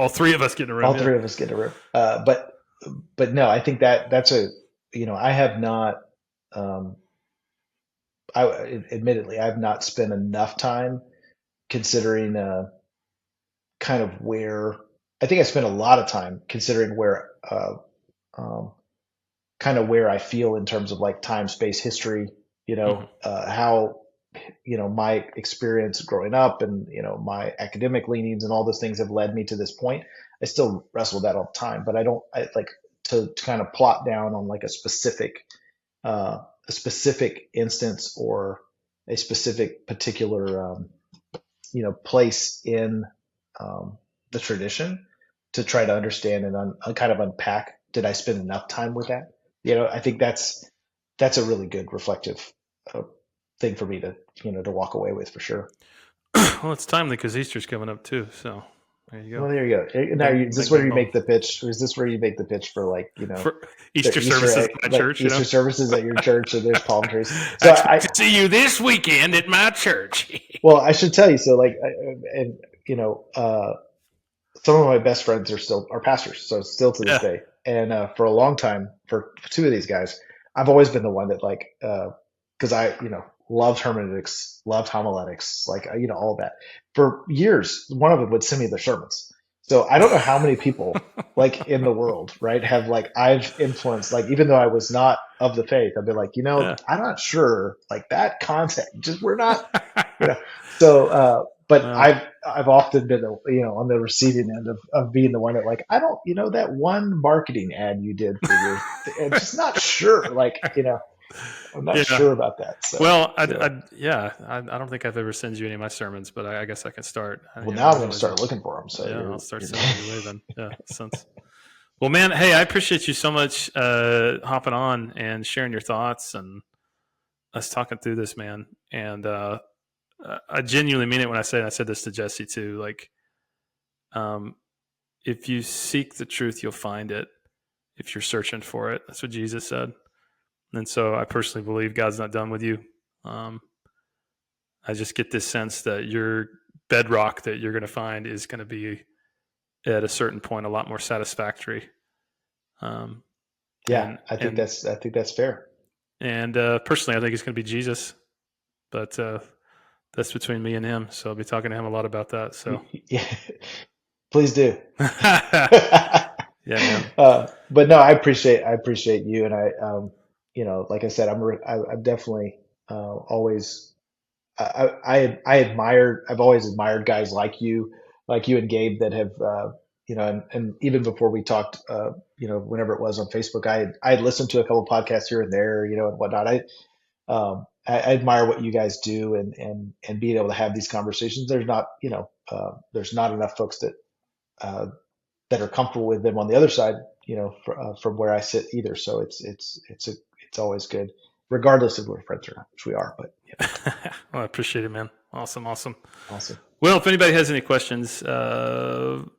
three of us get in a room. All three of us get in a room. But no, I think that's I have not, admittedly, I've not spent enough time considering kind of where, I think I spent a lot of time considering where, kind of where I feel in terms of like time, space, history, how, my experience growing up and, my academic leanings and all those things have led me to this point. I still wrestle with that all the time, but I like to kind of plot down on like a specific instance or a specific particular, place in the tradition to try to understand and kind of unpack. Did I spend enough time with that? I think that's a really good reflective thing for me to to walk away with for sure. Well, it's timely because Easter's coming up too. So there you go. Well, there you go. Now, is this where you make the pitch? Or is this where you make the pitch for like for Easter services at my church? Easter services at your church, and there's palm trees. So I see you this weekend at my church. Well, I should tell you. So like, some of my best friends are pastors, so still to this day. And for a long time, for two of these guys, I've always been the one that like, because I loved hermeneutics, loved homiletics, like all that. For years, one of them would send me their sermons. So I don't know how many people like in the world, right, have like I've influenced, like even though I was not of the faith, I've been like, I'm not sure, like that concept, just we're not, So, but I've often been, on the receiving end of being the one that like, I don't, that one marketing ad you did for your, I'm just not sure, like, I'm not sure about that. So, well, I don't think I've ever sent you any of my sermons, but I guess I can start. Well, now I'm going to start looking for them. So I'll start sending you away then. Yeah, sense. Well, man, hey, I appreciate you so much hopping on and sharing your thoughts and us talking through this, man. And I genuinely mean it when I say, and I said this to Jesse too, like, if you seek the truth, you'll find it if you're searching for it. That's what Jesus said. And so I personally believe God's not done with you. I just get this sense that your bedrock that you're going to find is going to be at a certain point a lot more satisfactory. I think that's fair. And personally, I think it's going to be Jesus, but that's between me and him. So I'll be talking to him a lot about that. So yeah, please do. Yeah, man. But no, I appreciate you, and I, like I said, I'm definitely always. I've always admired guys like you and Gabe that have, and even before we talked, whenever it was on Facebook, I had listened to a couple podcasts here and there, and whatnot. I admire what you guys do and being able to have these conversations. There's not, there's not enough folks that are comfortable with them on the other side, from where I sit either. So it's always good, regardless of we're friends or not, which we are. But well, I appreciate it, man. Awesome. Well, if anybody has any questions even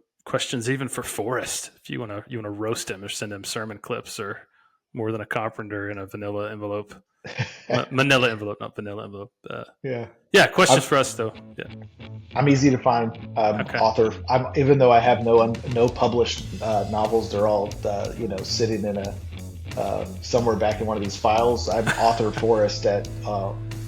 for Forrest, if you want to roast him or send him sermon clips or more than a carpenter in a vanilla envelope. Manila envelope, not vanilla envelope. Yeah. Questions for us though. Yeah. I'm easy to find. Author. Even though I have no published novels, they're all sitting in a somewhere back in one of these files. I'm author Forrest at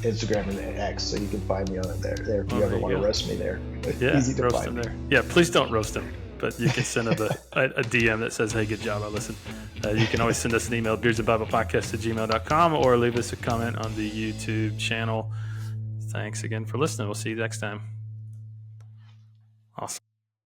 Instagram and X, so you can find me on it there if you ever want to roast me there. Yeah, easy to roast find. him there. Yeah, please don't roast him. But you can send him a DM that says, hey, good job, I listened. You can always send us an email, beardsandbiblepodcast@gmail.com, or leave us a comment on the YouTube channel. Thanks again for listening. We'll see you next time. Awesome.